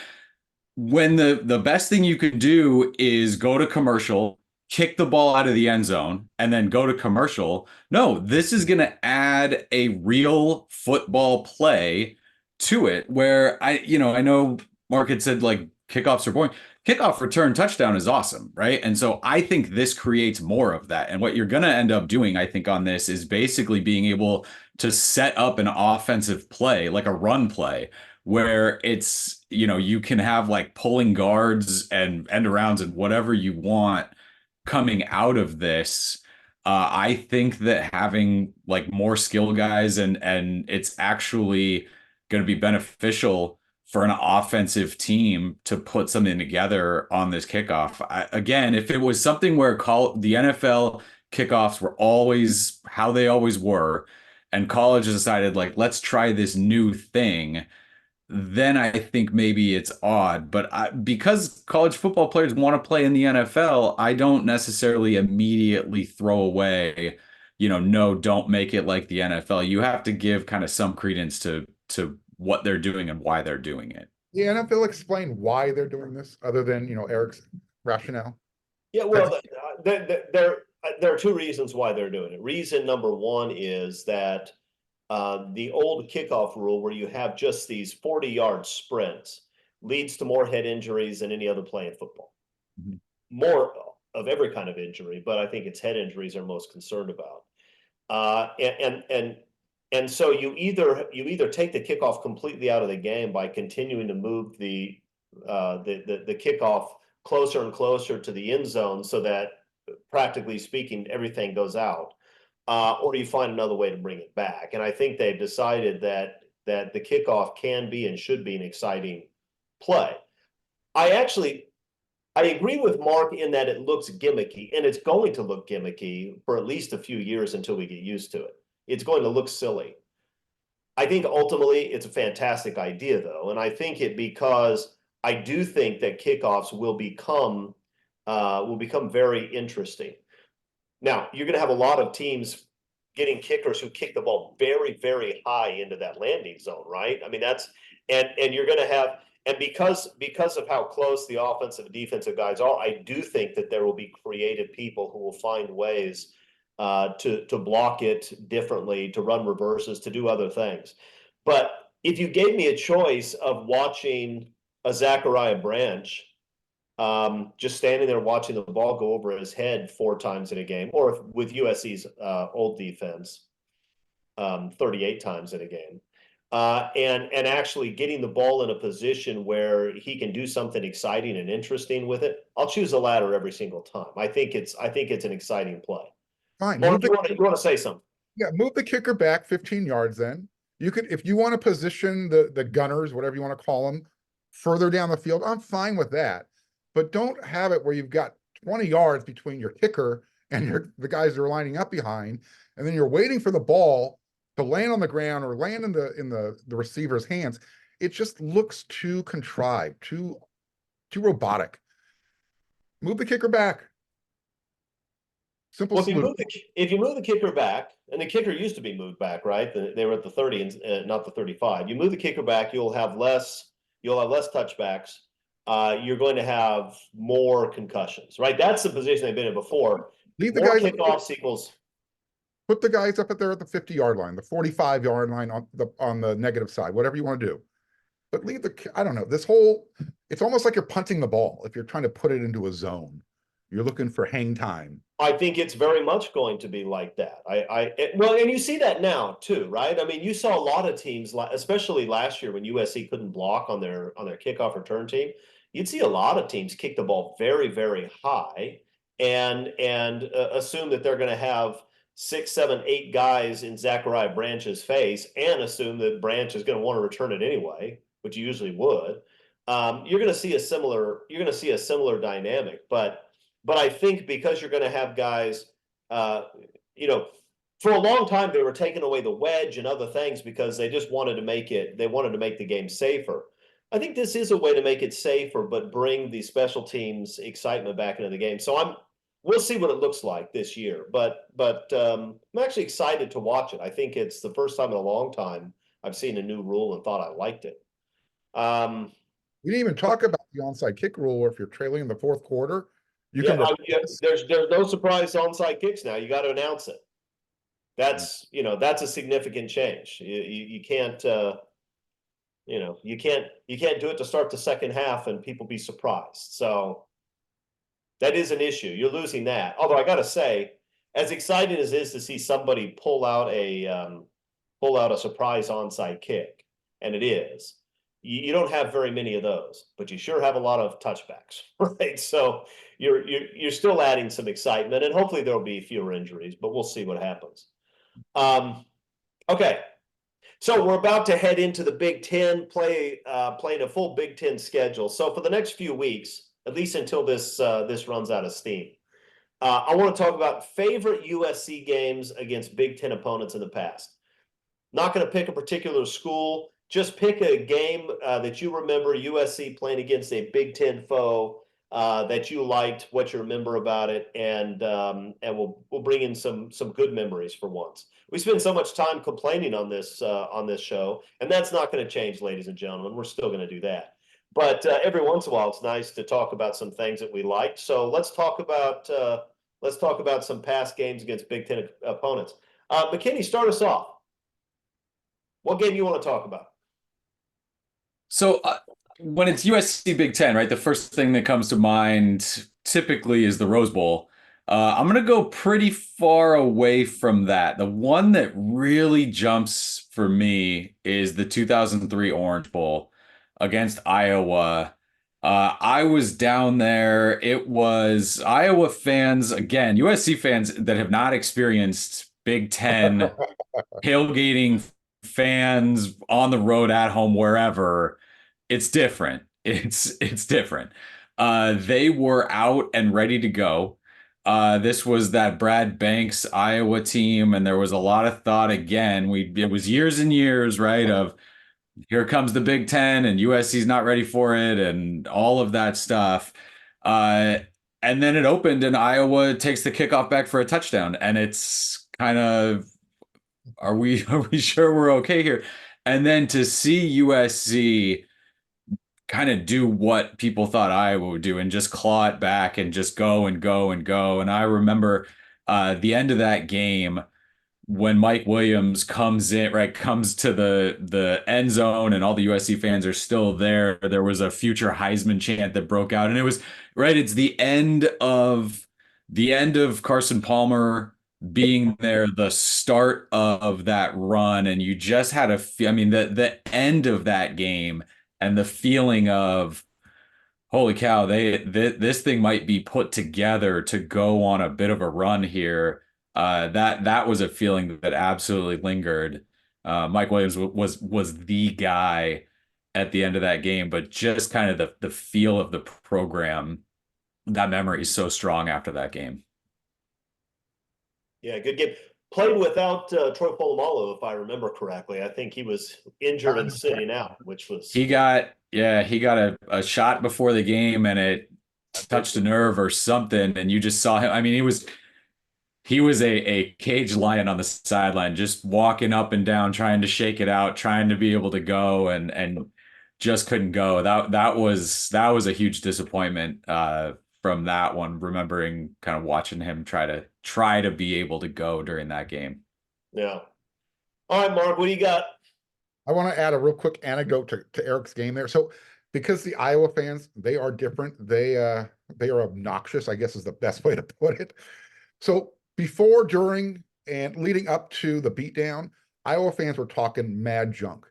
when the best thing you could do is go to commercial, kick the ball out of the end zone, and then go to commercial. No, this is going to add a real football play to it where I know Mark had said like kickoffs are boring. Kickoff return touchdown is awesome, right? And so I think this creates more of that. And what you're going to end up doing, I think, on this is basically being able to set up an offensive play, like a run play, where it's, you can have like pulling guards and end arounds and whatever you want coming out of this. I think that having like more skill guys and it's actually going to be beneficial for an offensive team to put something together on this kickoff. Again, if it was something where the NFL kickoffs were always how they always were, and college decided like, let's try this new thing, then I think maybe it's odd. But because college football players want to play in the NFL, I don't necessarily immediately throw away, no, don't make it like the NFL. You have to give kind of some credence to what they're doing and why they're doing it. The NFL explain why they're doing this other than, Eric's rationale? Yeah, well, there are two reasons why they're doing it. Reason number one is that the old kickoff rule where you have just these 40-yard sprints leads to more head injuries than any other play in football. Mm-hmm. More of every kind of injury, but I think it's head injuries are most concerned about. And so you either take the kickoff completely out of the game by continuing to move the kickoff closer and closer to the end zone so that, practically speaking, everything goes out, or you find another way to bring it back. And I think they've decided that the kickoff can be and should be an exciting play. I agree with Mark in that it looks gimmicky, and it's going to look gimmicky for at least a few years until we get used to it. It's going to look silly. I think ultimately it's a fantastic idea, though, and I think it because I do think that kickoffs will become very interesting. Now, you're going to have a lot of teams getting kickers who kick the ball very, very high into that landing zone, right? I mean, and you're going to have, and because of how close the offensive and defensive guys are, I do think that there will be creative people who will find ways to block it differently, to run reverses, to do other things. But if you gave me a choice of watching a Zachariah Branch just standing there watching the ball go over his head 4 times in a game, or with USC's old defense, 38 times in a game, and actually getting the ball in a position where he can do something exciting and interesting with it, I'll choose the latter every single time. I think it's an exciting play. Fine. Mark, you want to say something? Yeah, move the kicker back 15 yards then. You could, if you want to position the gunners, whatever you want to call them, further down the field, I'm fine with that. But don't have it where you've got 20 yards between your kicker and the guys that are lining up behind, and then you're waiting for the ball to land on the ground or land in the receiver's hands. It just looks too contrived, too robotic. Move the kicker back. Simple Well, solution. if you move the kicker back, and the kicker used to be moved back, right? They were at the 30 and not the 35. You move the kicker back, you'll have less touchbacks. You're going to have more concussions, right? That's the position they've been in before. Leave the more guys kickoffs equals. Put the guys up there at the 50-yard line, the 45-yard line on the negative side, whatever you want to do. But leave I don't know, it's almost like you're punting the ball if you're trying to put it into a zone. You're looking for hang time. I think it's very much going to be like that. Well, and you see that now too, right? I mean, you saw a lot of teams, especially last year when USC couldn't block on their kickoff return team. You'd see a lot of teams kick the ball very, very high and assume that they're going to have 6, 7, 8 guys in Zachariah Branch's face, and assume that Branch is going to want to return it anyway, which you usually would. You're going to see a similar dynamic, but I think because you're going to have guys, for a long time they were taking away the wedge and other things because they just wanted to make the game safer. I think this is a way to make it safer, but bring the special teams excitement back into the game. So we'll see what it looks like this year, but I'm actually excited to watch it. I think it's the first time in a long time I've seen a new rule and thought I liked it. We didn't even talk about the onside kick rule, or if you're trailing in the fourth quarter, there's no surprise onside kicks now. You got to announce it. That's a significant change. You can't you can't do it to start the second half and people be surprised. So that is an issue. You're losing that. Although I got to say, as exciting as it is to see somebody pull out a surprise onside kick, and it is, you don't have very many of those, but you sure have a lot of touchbacks, right? So you're still adding some excitement, and hopefully there'll be fewer injuries, but we'll see what happens. Okay, so we're about to head into the Big Ten, playing a full Big Ten schedule. So for the next few weeks, at least until this runs out of steam, I want to talk about favorite USC games against Big Ten opponents in the past. Not going to pick a particular school. Just pick a game that you remember USC playing against a Big Ten foe that you liked, what you remember about it, and we'll bring in some good memories for once. We spend so much time complaining on this show, and that's not going to change, ladies and gentlemen. We're still going to do that. But every once in a while, it's nice to talk about some things that we liked. So let's talk about some past games against Big Ten opponents. McKinney, start us off. What game you want to talk about? So when it's USC Big Ten, right, the first thing that comes to mind typically is the Rose Bowl. I'm going to go pretty far away from that. The one that really jumps for me is the 2003 Orange Bowl against Iowa. I was down there. It was Iowa fans, again, USC fans that have not experienced Big Ten tailgating fans on the road, at home, wherever. It's different. It's different. They were out and ready to go. This was that Brad Banks Iowa team, and there was a lot of thought again. It was years and years, right, of here comes the Big Ten and USC's not ready for it and all of that stuff. And then it opened and Iowa takes the kickoff back for a touchdown. And it's kind of, are we sure we're okay here? And then to see USC kind of do what people thought Iowa would do and just claw it back and just go and go and go. And I remember the end of that game when Mike Williams comes to the end zone and all the USC fans are still there. There was a future Heisman chant that broke out, and it was right. It's the end of Carson Palmer being there, the start of that run, and you just had I mean, the end of that game and the feeling of, holy cow, this thing might be put together to go on a bit of a run here. That was a feeling that absolutely lingered. Mike Williams was the guy at the end of that game, but just kind of the feel of the program, that memory is so strong after that game. Yeah, good game. Played without Troy Polamalu, if I remember correctly. I think he was injured and sitting out, which was He got a shot before the game and it touched a nerve or something, and you just saw him. I mean, he was a cage lion on the sideline, just walking up and down, trying to shake it out, trying to be able to go, and just couldn't go. That was a huge disappointment from that one. Remembering kind of watching him try to be able to go during that game. yeah. All right, Mark, what do you got? I want to add a real quick anecdote to Eric's game there. So because the Iowa fans, they are different. They are obnoxious, I guess is the best way to put it. So before, during, and leading up to the beatdown, Iowa fans were talking mad junk.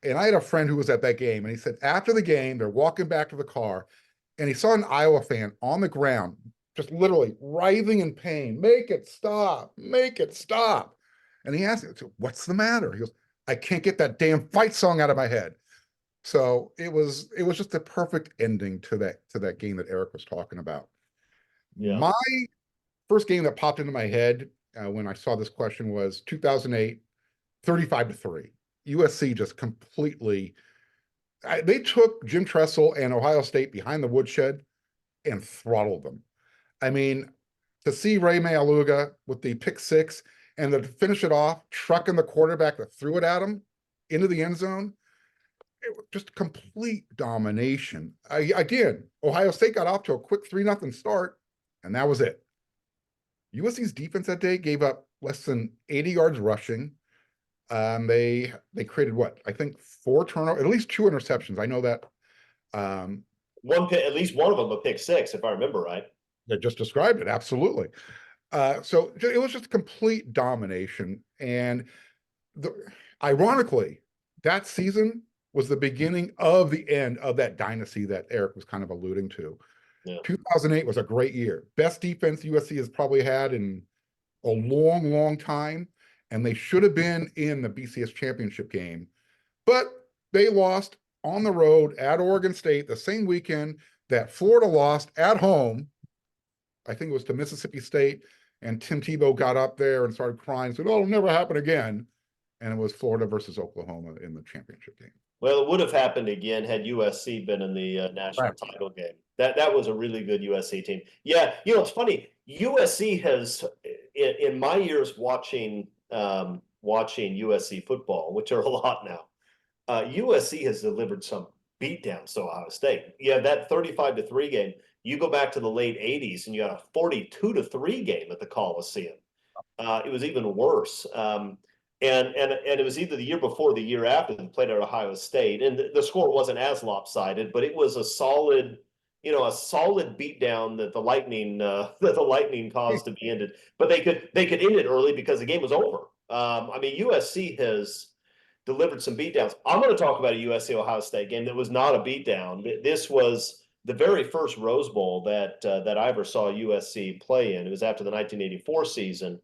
And I had a friend who was at that game, and he said after the game, they're walking back to the car, and he saw an Iowa fan on the ground, just literally writhing in pain. Make it stop, make it stop. And he asked him, what's the matter? He goes, I can't get that damn fight song out of my head. So it was just the perfect ending to that game that Eric was talking about. Yeah. My first game that popped into my head when I saw this question was 2008, 35-3. USC just completely, they took Jim Tressel and Ohio State behind the woodshed and throttled them. I mean, to see Ray Mayaluga with the pick six and to finish it off, trucking the quarterback that threw it at him into the end zone, it was just complete domination. Again, Ohio State got off to a quick 3-0 start, and that was it. USC's defense that day gave up less than 80 yards rushing. They created what? I think 4 turnovers, at least 2 interceptions. I know that. One pick, at least one of them a pick six, if I remember right. They just described it, absolutely. So it was just complete domination. And ironically, that season was the beginning of the end of that dynasty that Eric was kind of alluding to. Yeah. 2008 was a great year. Best defense USC has probably had in a long, long time. And they should have been in the BCS championship game. But they lost on the road at Oregon State the same weekend that Florida lost at home. I think it was to Mississippi State. And Tim Tebow got up there and started crying and said, oh, it'll never happen again. And it was Florida versus Oklahoma in the championship game. Well, it would have happened again had USC been in the national title game. That was a really good USC team. Yeah, it's funny. USC has, in my years watching USC football, which are a lot now, USC has delivered some beatdowns to Ohio State. Yeah, that 35-3 game. You go back to the late 80s and you got a 42-3 game at the Coliseum. It was even worse. And it was either the year before or the year after they played at Ohio State. And the score wasn't as lopsided, but it was a solid beatdown that the Lightning caused to be ended. But they could end it early because the game was over. I mean, USC has delivered some beatdowns. I'm going to talk about a USC Ohio State game that was not a beatdown. This was the very first Rose Bowl that I ever saw USC play in. It was after the 1984 season.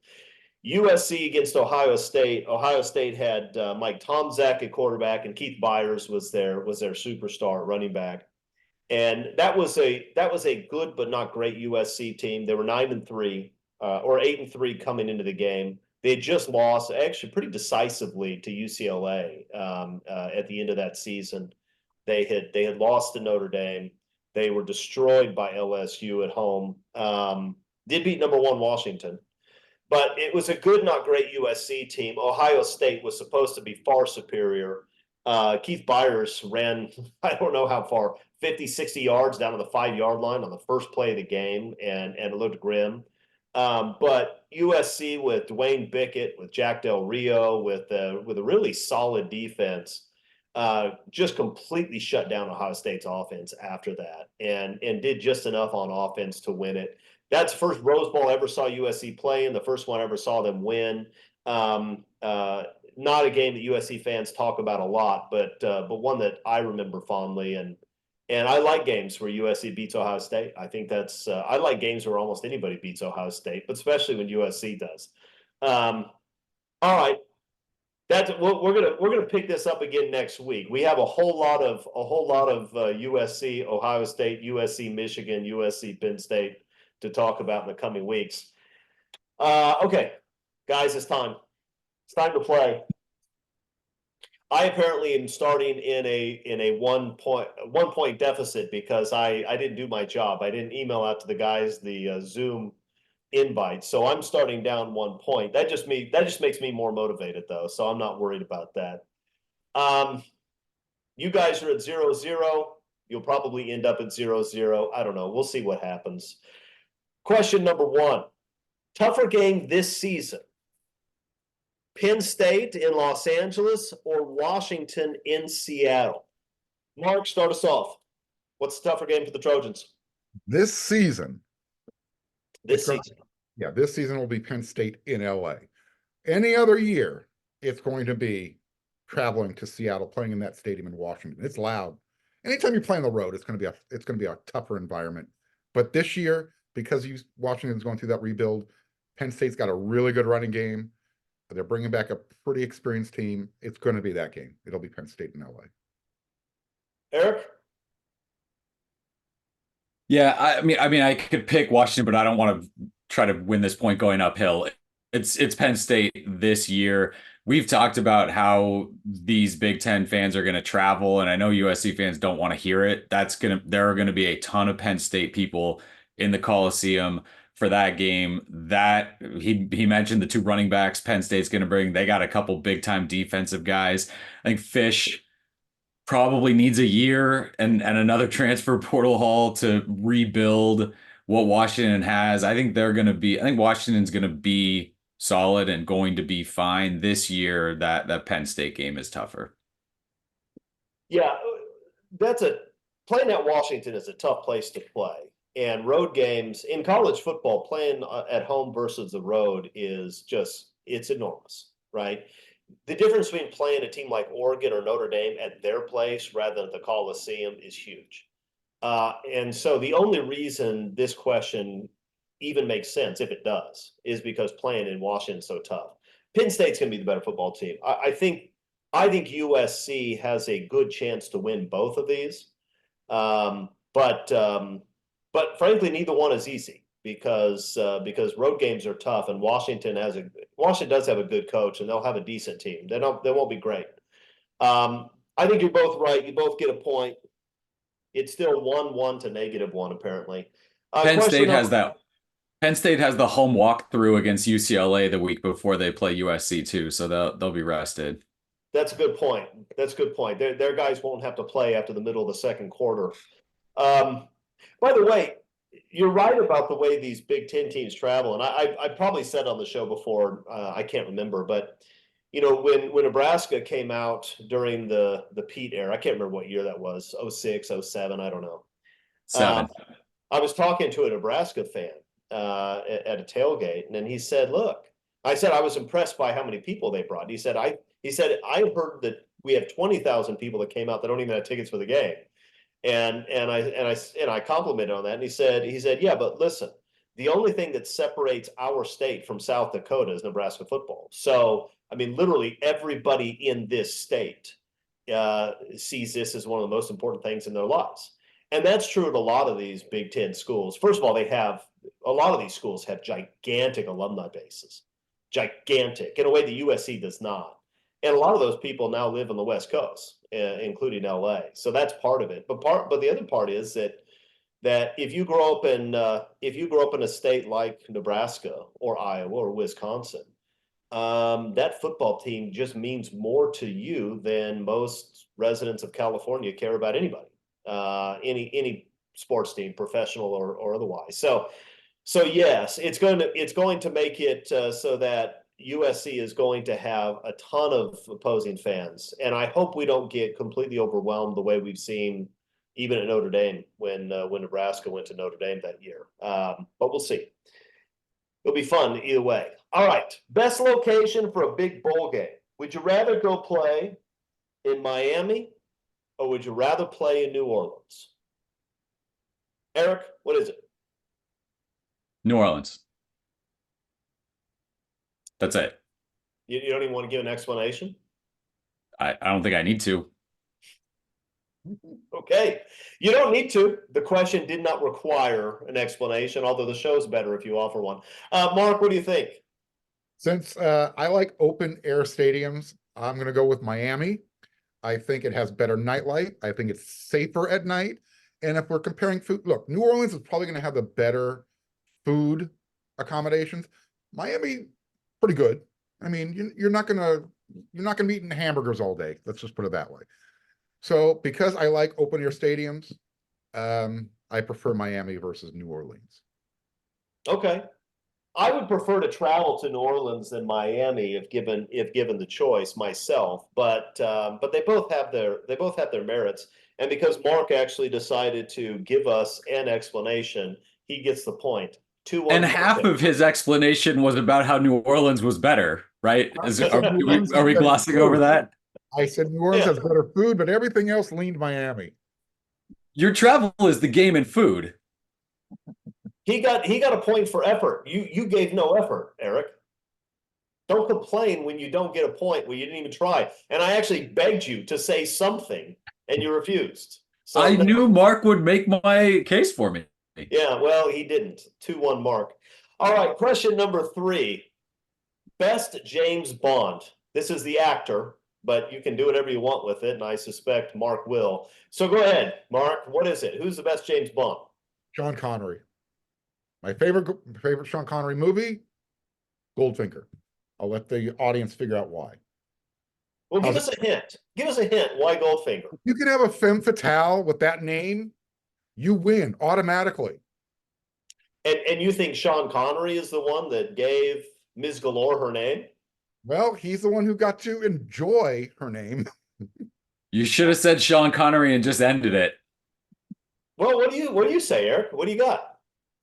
USC against Ohio State. Ohio State had Mike Tomczak at quarterback, and Keith Byers was their superstar running back. And that was a good but not great USC team. They were 9-3 or 8-3 coming into the game. They had just lost actually pretty decisively to UCLA at the end of that season. They had lost to Notre Dame. They were destroyed by LSU at home. Did beat number 1 Washington. But it was a good, not great USC team. Ohio State was supposed to be far superior. Keith Byers ran, I don't know how far, 50, 60 yards down to the 5-yard line on the first play of the game, and it looked grim. But USC with Dwayne Bickett, with Jack Del Rio, with a really solid defense, just completely shut down Ohio State's offense after that, and did just enough on offense to win it. That's the first Rose Bowl I ever saw USC play in, the first one I ever saw them win. Not a game that USC fans talk about a lot, but one that I remember fondly. And I like games where USC beats Ohio State. I think that's I like games where almost anybody beats Ohio State, but especially when USC does. All right, we're gonna pick this up again next week. We have a whole lot of USC, Ohio State, USC, Michigan, USC, Penn State to talk about in the coming weeks. Okay, guys, it's time. It's time to play. I apparently am starting in a 1 point deficit because I didn't do my job. I didn't email out to the guys the Zoom invite, so I'm starting down 1 point. That just makes me more motivated though, so I'm not worried about that. You guys are at 0-0. You'll probably end up at 0-0. I don't know. We'll see what happens. Question number 1. Tougher game this season. Penn State in Los Angeles or Washington in Seattle? Mark, start us off. What's the tougher game for the Trojans? This season. This season. Yeah, this season will be Penn State in LA. Any other year, it's going to be traveling to Seattle, playing in that stadium in Washington. It's loud. Anytime you play on the road, it's going to be a tougher environment. But this year, because Washington's going through that rebuild, Penn State's got a really good running game. They're bringing back a pretty experienced team. It's going to be that game. It'll be Penn State in LA. Eric? Yeah, I mean, I could pick Washington, but I don't want to try to win this point going uphill. It's Penn State this year. We've talked about how these Big Ten fans are going to travel, and I know USC fans don't want to hear it. There are going to be a ton of Penn State people in the Coliseum for that game. That he mentioned the 2 running backs Penn State's going to bring. They got a couple big time defensive guys. I think Fish probably needs a year and another transfer portal haul to rebuild what Washington has. I think Washington's going to be solid and going to be fine this year. That Penn State game is tougher. Yeah, playing at Washington is a tough place to play. And road games in college football, playing at home versus the road is it's enormous, right? The difference between playing a team like Oregon or Notre Dame at their place rather than at the Coliseum is huge. And so the only reason this question even makes sense, if it does, is because playing in Washington is so tough. Penn State's going to be the better football team. I think USC has a good chance to win both of these. But frankly, neither one is easy because road games are tough, and Washington does have a good coach, and they'll have a decent team. They won't be great. I think you're both right. You both get a point. It's still 1-1 to -1 apparently. Penn State has the home walkthrough against UCLA the week before they play USC too, so they'll be rested. That's a good point. Their guys won't have to play after the middle of the second quarter. By the way, you're right about the way these Big Ten teams travel, and I probably said on the show before, I can't remember, but when Nebraska came out during the Pete era, I can't remember what year that was, 06, 07, I don't know. 7. I was talking to a Nebraska fan at a tailgate, and then he said, "Look," I said I was impressed by how many people they brought. He said I heard that we have 20,000 people that came out that don't even have tickets for the game. And I complimented on that, and he said, yeah, but listen, the only thing that separates our state from South Dakota is Nebraska football. So, I mean, literally everybody in this state sees this as one of the most important things in their lives. And that's true at a lot of these Big Ten schools. First of all, a lot of these schools have gigantic alumni bases, gigantic, in a way the USC does not. And a lot of those people now live on the West Coast, including LA. So that's part of it. But the other part is that if you grow up in a state like Nebraska or Iowa or Wisconsin, that football team just means more to you than most residents of California care about anybody, any sports team, professional or otherwise. So yes, it's going to make it so that USC is going to have a ton of opposing fans, and I hope we don't get completely overwhelmed the way we've seen even at Notre Dame when Nebraska went to Notre Dame that year. But we'll see. It'll be fun either way. All right, best location for a big bowl game. Would you rather go play in Miami or would you rather play in New Orleans? Eric, what is it? New Orleans. That's it. You don't even want to give an explanation? I don't think I need to. Okay, you don't need to. The question did not require an explanation, although the show's better if you offer one. Mark, what do you think? Since I like open air stadiums, I'm going to go with Miami. I think it has better nightlight. I think it's safer at night. And if we're comparing food, look, New Orleans is probably going to have the better food accommodations. Miami, pretty good. I mean, you're not going to be eating hamburgers all day. Let's just put it that way. So because I like open air stadiums, I prefer Miami versus New Orleans. Okay. I would prefer to travel to New Orleans than Miami if given the choice myself, but they both have their merits. And because Mark actually decided to give us an explanation, he gets the point. 2-1. And half of his explanation was about how New Orleans was better, right? Are we glossing over that? I said New Orleans has better food, but everything else leaned Miami. Your travel is the game and food. He got a point for effort. You gave no effort, Eric. Don't complain when you don't get a point when you didn't even try. And I actually begged you to say something, and you refused. So I knew Mark would make my case for me. Yeah, well, he didn't. 2-1 Mark. All right, question number 3. Best James Bond. This is the actor, but you can do whatever you want with it, and I suspect Mark will. So go ahead, Mark. What is it? Who's the best James Bond? Sean Connery. My favorite Sean Connery movie, Goldfinger. I'll let the audience figure out why. Well, give us a hint. Give us a hint. Why Goldfinger? You can have a femme fatale with that name, you win automatically. And you think Sean Connery is the one that gave Ms. Galore her name? Well, he's the one who got to enjoy her name. You should have said Sean Connery and just ended it. Well, what do you say, Eric? What do you got?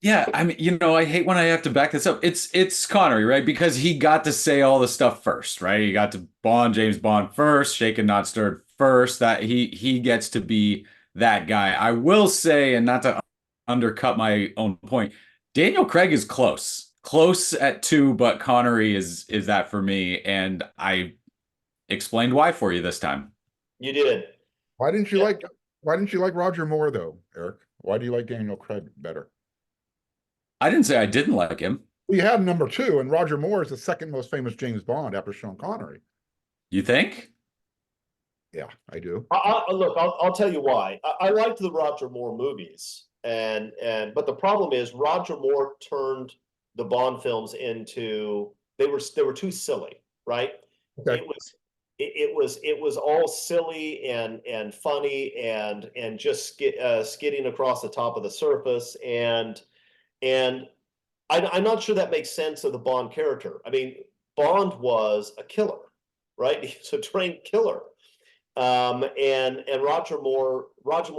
Yeah, I mean, I hate when I have to back this up. It's Connery, right? Because he got to say all the stuff first, right? He got to James Bond first, shaken not stirred first. That he gets to be that guy. I will say, and not to undercut my own point, Daniel Craig is close at 2, but Connery is that for me, and I explained why for you this time. You did. Why didn't you like Roger Moore though, Eric? Why do you like Daniel Craig better? I didn't say I didn't like him. We have number 2, and Roger Moore is the second most famous James Bond after Sean Connery. You think? Yeah, I do. Look, I'll tell you why. I liked the Roger Moore movies, but the problem is Roger Moore turned the Bond films into they were too silly, right? Okay. It was all silly and funny and just skidding across the top of the surface and I'm not sure that makes sense of the Bond character. I mean, Bond was a killer, right? He's a trained killer. And Roger Moore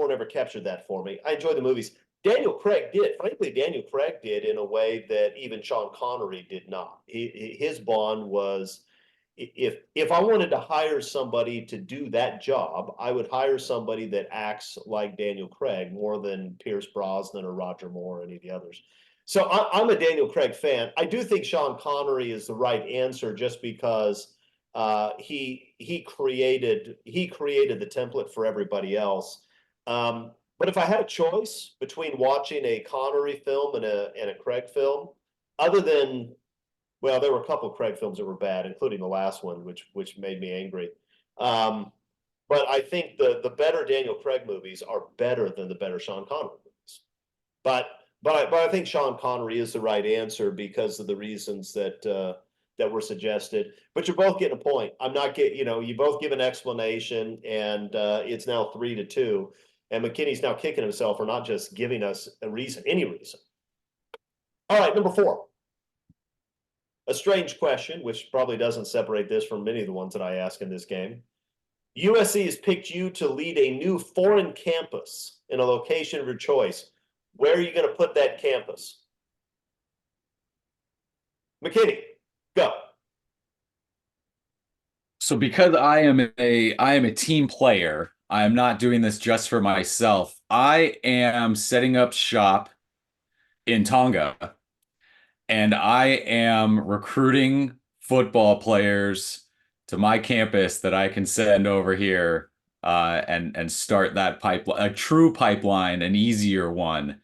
never captured that for me. I enjoy the movies. Daniel Craig did. Frankly, Daniel Craig did in a way that even Sean Connery did not. His Bond was, if I wanted to hire somebody to do that job, I would hire somebody that acts like Daniel Craig more than Pierce Brosnan or Roger Moore or any of the others. So I'm a Daniel Craig fan. I do think Sean Connery is the right answer just because he created the template for everybody else. But if I had a choice between watching a Connery film and a Craig film, other than, well, there were a couple of Craig films that were bad, including the last one, which made me angry. But I think the better Daniel Craig movies are better than the better Sean Connery movies. But I think Sean Connery is the right answer because of the reasons that were suggested. But you're both getting a point. I'm not getting, you both give an explanation, and it's now 3-2. And McKinney's now kicking himself for not just giving us a reason, any reason. All right, number 4. A strange question, which probably doesn't separate this from many of the ones that I ask in this game. USC has picked you to lead a new foreign campus in a location of your choice. Where are you going to put that campus? McKinney, go. So because I am a team player, I am not doing this just for myself. I am setting up shop in Tonga, and I am recruiting football players to my campus that I can send over here and start that pipeline, a true pipeline, an easier one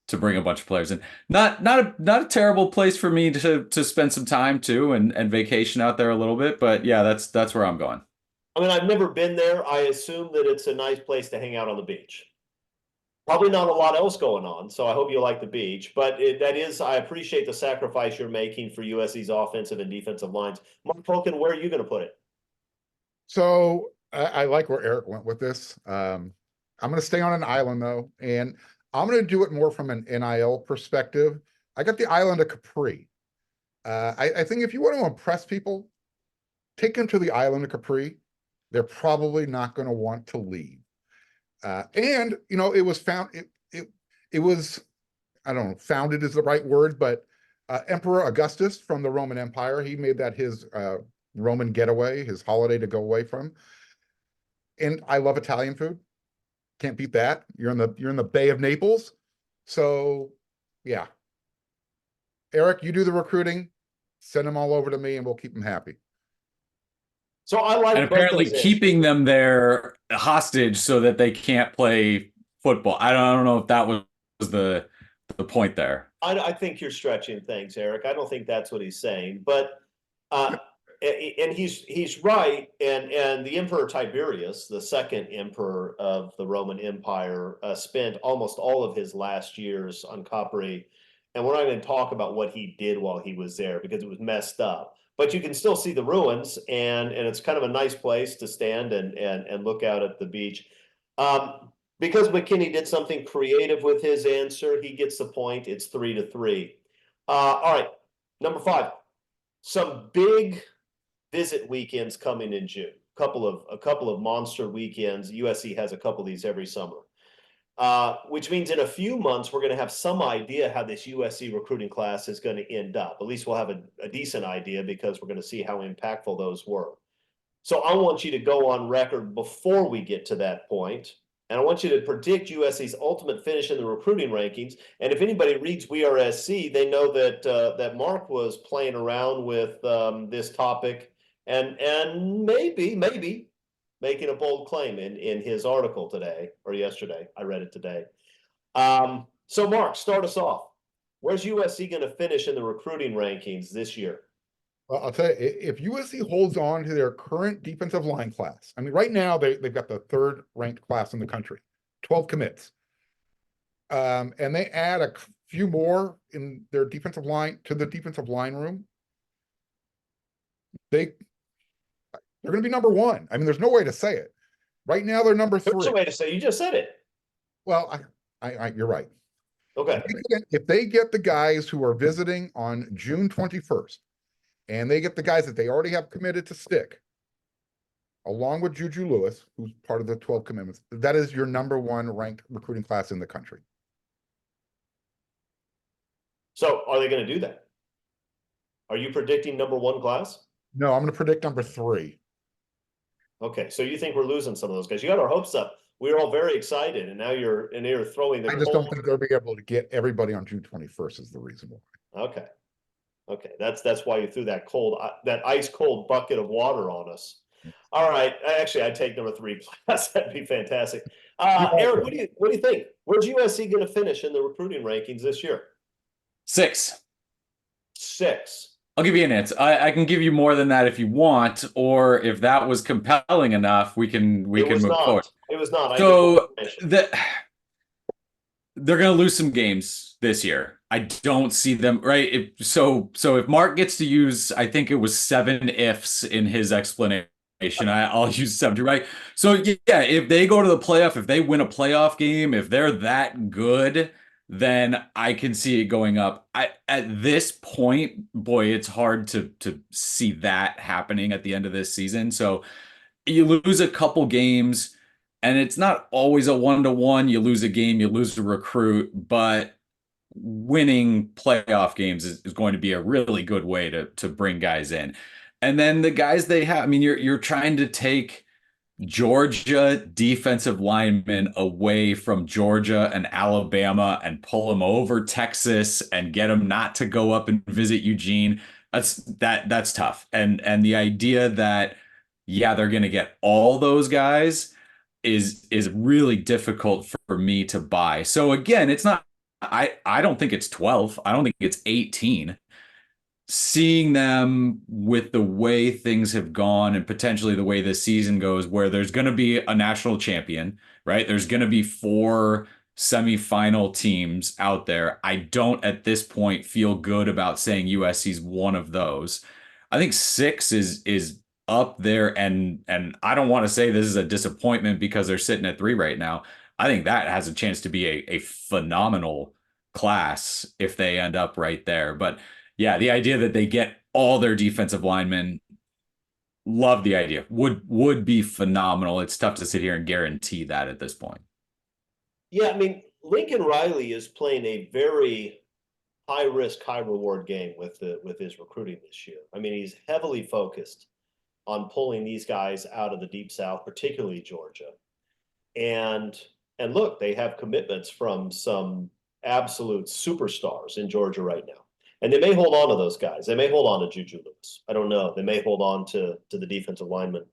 to bring a bunch of players in. Not a terrible place for me to spend some time too and vacation out there a little bit, but yeah, that's where I'm going. I mean, I've never been there. I assume that it's a nice place to hang out on the beach. Probably not a lot else going on, so I hope you like the beach. But I appreciate the sacrifice you're making for USC's offensive and defensive lines. Mark Tolkien, where are you going to put it? So I like where Eric went with this. I'm going to stay on an island though, and I'm going to do it more from an NIL perspective. I got the island of Capri. I think if you want to impress people, take them to the island of Capri. They're probably not going to want to leave. And you know, it was I don't know, founded is the right word, but Emperor Augustus from the Roman Empire, he made that his Roman getaway, his holiday to go away from. And I love Italian food. Can't beat that. You're in the Bay of Naples. So yeah. Eric, you do the recruiting, send them all over to me and we'll keep them happy. So I like And apparently both those keeping answers. them there hostage so that they can't play football. I don't know if that was the point there. I think you're stretching things, Eric. I don't think that's what he's saying, but and he's right. And the Emperor Tiberius, the second emperor of the Roman Empire, spent almost all of his last years on Capri. And we're not going to talk about what he did while he was there because it was messed up. But you can still see the ruins, and it's kind of a nice place to stand and look out at the beach. Because McKinney did something creative with his answer, he gets the point. It's 3-3. All right, number 5. Some big visit weekends coming in June. A couple of monster weekends. USC has a couple of these every summer. Which means in a few months, we're going to have some idea how this USC recruiting class is going to end up. At least we'll have a decent idea because we're going to see how impactful those were. So I want you to go on record before we get to that point, and I want you to predict USC's ultimate finish in the recruiting rankings. And if anybody reads WeAreSC, they know that Mark was playing around with this topic and maybe making a bold claim in his article today or yesterday. I read it today. So Mark, start us off. Where's USC going to finish in the recruiting rankings this year? Well, I'll tell you, if USC holds on to their current defensive line class, I mean, right now they've got the 3rd ranked class in the country, 12 commits. And they add a few more in their defensive line to the defensive line room. They're going to be number 1. I mean, there's no way to say it. Right now, they're number 3. There's a way to say. You just said it. Well, you're right. Okay. If they get the guys who are visiting on June 21st, and they get the guys that they already have committed to stick, along with Juju Lewis, who's part of the 12 commitments, that is your number 1 ranked recruiting class in the country. So are they going to do that? Are you predicting number 1 class? No, I'm going to predict number 3. Okay, so you think we're losing some of those guys? You got our hopes up. We were all very excited, and now you're throwing the. I just don't think they'll be able to get everybody on June 21st is the reason why. Okay, that's why you threw that ice cold bucket of water on us. All right, actually, I'd take number 3 class. That'd be fantastic. Eric, what do you think? Where's USC going to finish in the recruiting rankings this year? 6. 6. I'll give you an answer. I can give you more than that if you want, or if that was compelling enough, we can move forward. It was not. So they're going to lose some games this year. I don't see them right. So if Mark gets to use, I think it was 7 ifs in his explanation. I'll use 7, right? So yeah, if they go to the playoff, if they win a playoff game, if they're that good, then I can see it going up. At this point, boy, it's hard to see that happening at the end of this season. So you lose a couple games, and it's not always a 1-to-1. You lose a game, you lose a recruit, but winning playoff games is going to be a really good way to bring guys in. And then the guys they have, I mean, you're trying to take Georgia defensive linemen away from Georgia and Alabama and pull them over Texas and get them not to go up and visit Eugene. That's tough. And the idea that yeah, they're going to get all those guys is really difficult for me to buy. So again, it's not I don't think it's 12. I don't think it's 18. Seeing them with the way things have gone and potentially the way this season goes, where there's going to be a national champion, right? There's going to be 4 semifinal teams out there. I don't at this point feel good about saying USC's one of those. I think 6 is up there, and I don't want to say this is a disappointment because they're sitting at 3 right now. I think that has a chance to be a phenomenal class if they end up right there. But yeah, the idea that they get all their defensive linemen, love the idea. Would be phenomenal. It's tough to sit here and guarantee that at this point. Yeah, I mean, Lincoln Riley is playing a very high risk, high reward game with his recruiting this year. I mean, he's heavily focused on pulling these guys out of the Deep South, particularly Georgia. And look, they have commitments from some absolute superstars in Georgia right now. And they may hold on to those guys. They may hold on to Juju Lewis. I don't know. They may hold on to the defensive lineman.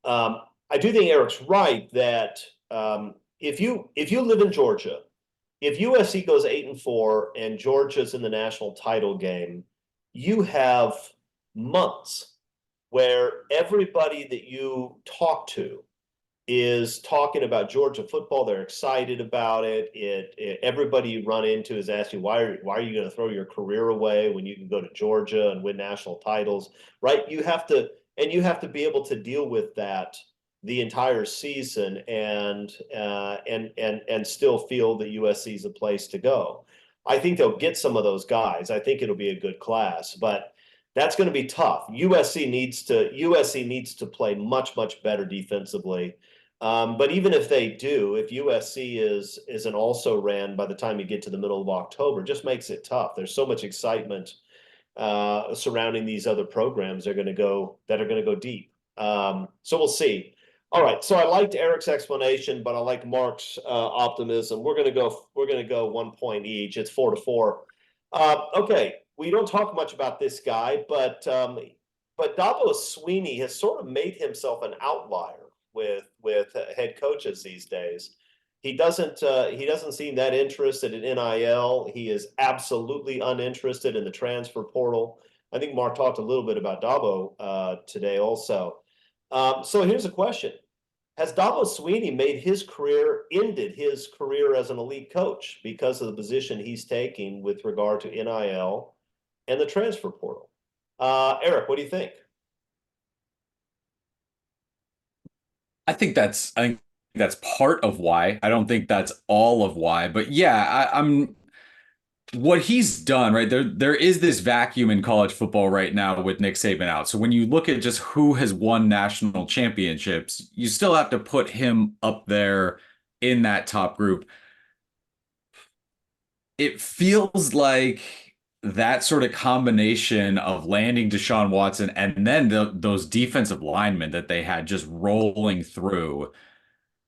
I do think Eric's right that if you live in Georgia, if USC goes 8-4 and Georgia's in the national title game, you have months where everybody that you talk to is talking about Georgia football. They're excited about it. Everybody you run into is asking, why are you going to throw your career away when you can go to Georgia and win national titles, right? You have to be able to deal with that the entire season and still feel that USC is a place to go. I think they'll get some of those guys. I think it'll be a good class, but that's going to be tough. USC needs to play much better defensively. But even if they do, if USC is an also ran by the time you get to the middle of October, just makes it tough. There's so much excitement surrounding these other programs that are going to go deep. So we'll see. All right. So I liked Eric's explanation, but I like Mark's optimism. We're going to go 1 point each. It's 4-4. Okay. We don't talk much about this guy, but Dabo Swinney has sort of made himself an outlier with head coaches these days. He doesn't seem that interested in NIL. He is absolutely uninterested in the transfer portal. I think Mark talked a little bit about Dabo today also. So here's a question. Has Dabo Swinney ended his career as an elite coach because of the position he's taking with regard to NIL and the transfer portal? Eric, what do you think? I think that's part of why. I don't think that's all of why, but yeah, I'm what he's done, right? There is this vacuum in college football right now with Nick Saban out. So when you look at just who has won national championships, you still have to put him up there in that top group. It feels like that sort of combination of landing Deshaun Watson and then those defensive linemen that they had just rolling through,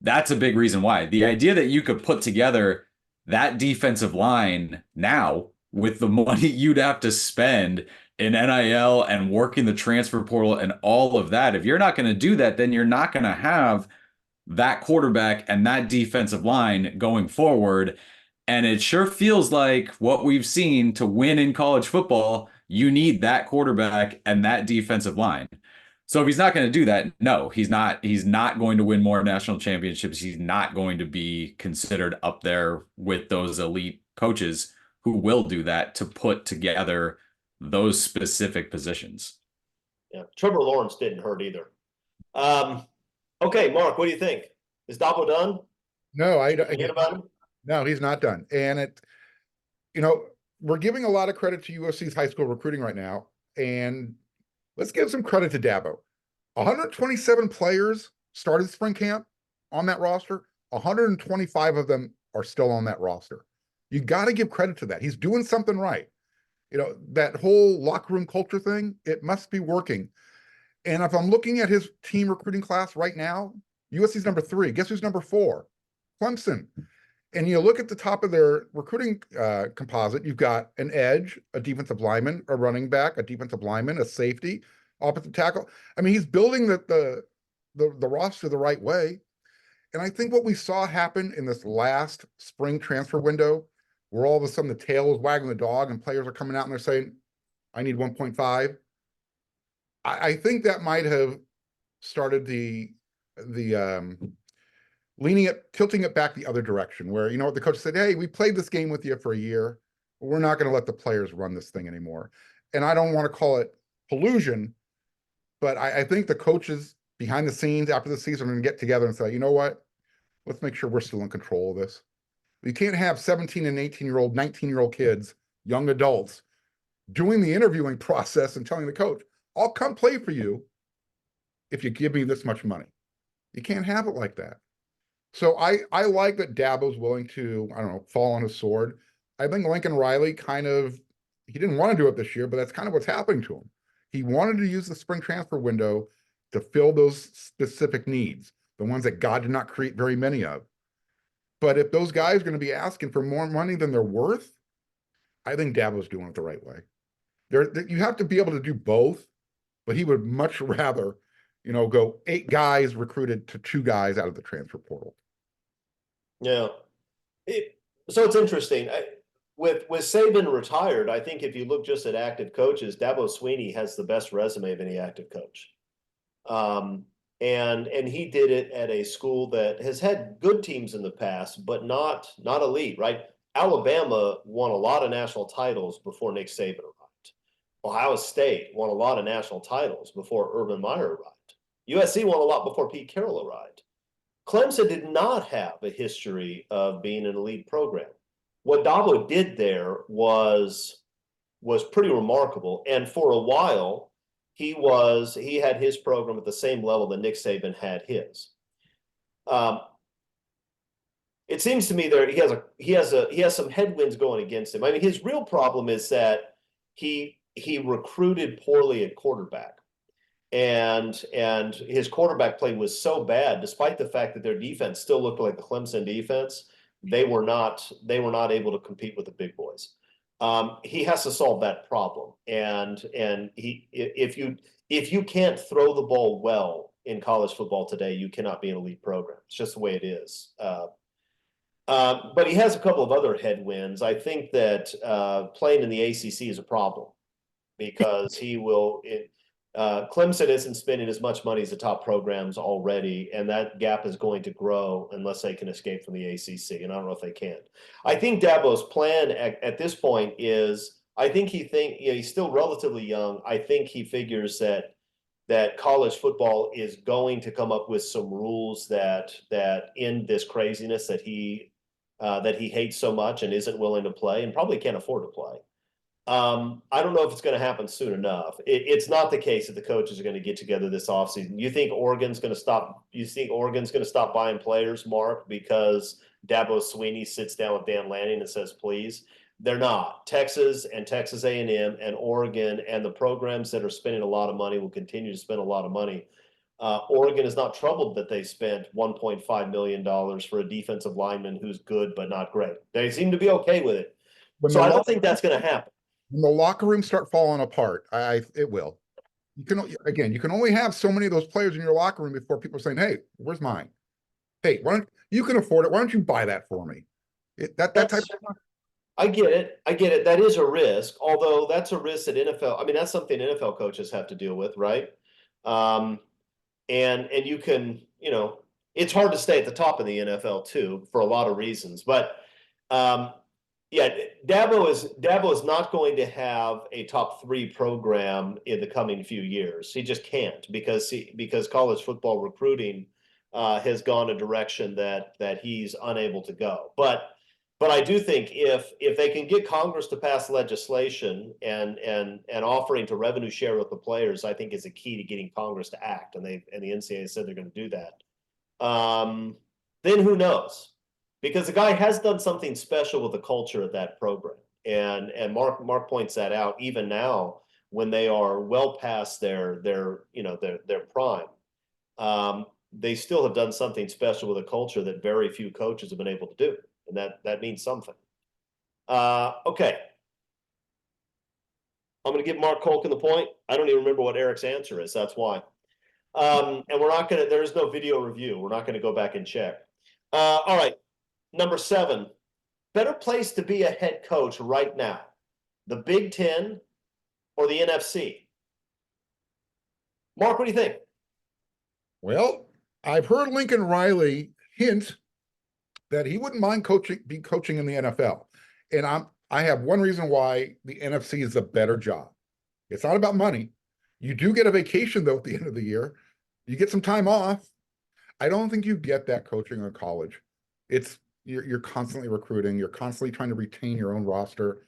that's a big reason why. The idea that you could put together that defensive line now with the money you'd have to spend in NIL and working the transfer portal and all of that, if you're not going to do that, then you're not going to have that quarterback and that defensive line going forward. And it sure feels like what we've seen to win in college football, you need that quarterback and that defensive line. So if he's not going to do that, no, he's not going to win more national championships. He's not going to be considered up there with those elite coaches who will do that to put together those specific positions. Yeah, Trevor Lawrence didn't hurt either. Okay, Mark, what do you think? Is Dabo done? No, I don't. Forget about him? No, he's not done. And we're giving a lot of credit to USC's high school recruiting right now. And let's give some credit to Dabo. 127 players started spring camp on that roster. 125 of them are still on that roster. You got to give credit to that. He's doing something right. You know, that whole locker room culture thing, it must be working. And if I'm looking at his team recruiting class right now, USC's number 3. Guess who's number 4? Clemson. And you look at the top of their recruiting composite, you've got an edge, a defensive lineman, a running back, a defensive lineman, a safety, offensive tackle. I mean, he's building the roster the right way. And I think what we saw happen in this last spring transfer window, where all of a sudden the tail is wagging the dog and players are coming out and they're saying, I need 1.5. I think that might have started the tilting it back the other direction, where, you know, the coach said, hey, we played this game with you for a year. We're not going to let the players run this thing anymore. And I don't want to call it collusion, but I think the coaches behind the scenes after the season are going to get together and say, you know what, let's make sure we're still in control of this. You can't have 17 and 18-year-old, 19-year-old kids, young adults, doing the interviewing process and telling the coach, I'll come play for you if you give me this much money. You can't have it like that. So I like that Dabo's willing to, I don't know, fall on his sword. I think Lincoln Riley he didn't want to do it this year, but that's kind of what's happening to him. He wanted to use the spring transfer window to fill those specific needs, the ones that God did not create very many of. But if those guys are going to be asking for more money than they're worth, I think Dabo's doing it the right way. You have to be able to do both, but he would much rather, you know, go 8 guys recruited to 2 guys out of the transfer portal. Yeah. So it's interesting. With Saban retired, I think if you look just at active coaches, Dabo Swinney has the best resume of any active coach. And he did it at a school that has had good teams in the past, but not elite, right? Alabama won a lot of national titles before Nick Saban arrived. Ohio State won a lot of national titles before Urban Meyer arrived. USC won a lot before Pete Carroll arrived. Clemson did not have a history of being an elite program. What Dabo did there was pretty remarkable. And for a while, he had his program at the same level that Nick Saban had his. It seems to me there he has some headwinds going against him. I mean, his real problem is that he recruited poorly at quarterback. And his quarterback play was so bad, despite the fact that their defense still looked like the Clemson defense, they were not able to compete with the big boys. He has to solve that problem. And if you can't throw the ball well in college football today, you cannot be an elite program. It's just the way it is. But he has a couple of other headwinds. I think that playing in the ACC is a problem because Clemson isn't spending as much money as the top programs already, and that gap is going to grow unless they can escape from the ACC, and I don't know if they can. I think Dabo's plan at this point is, he's still relatively young. I think he figures that college football is going to come up with some rules that end this craziness that he hates so much and isn't willing to play and probably can't afford to play. I don't know if it's going to happen soon enough. It's not the case that the coaches are going to get together this offseason. You think Oregon's going to stop buying players, Mark, because Dabo Swinney sits down with Dan Lanning and says, please? They're not. Texas and Texas A&M and Oregon and the programs that are spending a lot of money will continue to spend a lot of money. Oregon is not troubled that they spent $1.5 million for a defensive lineman who's good but not great. They seem to be okay with it. So I don't think that's going to happen. When the locker rooms start falling apart, it will. You can only have so many of those players in your locker room before people are saying, "Hey, where's mine? Hey, you can afford it? Why don't you buy that for me?" That type of stuff. I get it. That is a risk, although that's a risk that NFL. I mean, that's something NFL coaches have to deal with, right? And you can, it's hard to stay at the top of the NFL too for a lot of reasons, but. Yeah, Dabo is not going to have a top 3 program in the coming few years. He just can't because college football recruiting has gone a direction that he's unable to go. But But I do think if they can get Congress to pass legislation and offering to revenue share with the players, I think is a key to getting Congress to act. And the NCAA said they're going to do that. Then who knows? Because the guy has done something special with the culture of that program. And Mark points that out even now when they are well past their prime. They still have done something special with a culture that very few coaches have been able to do. And that means something. Okay. I'm going to give Mark Colkin the point. I don't even remember what Eric's answer is. That's why. And we're not going to, there's no video review. We're not going to go back and check. All right. Number 7, better place to be a head coach right now, the Big Ten or the NFC? Mark, what do you think? Well, I've heard Lincoln Riley hint that he wouldn't mind coaching in the NFL. And I have one reason why the NFC is a better job. It's not about money. You do get a vacation, though, at the end of the year. You get some time off. I don't think you get that coaching in college. You're constantly recruiting. You're constantly trying to retain your own roster.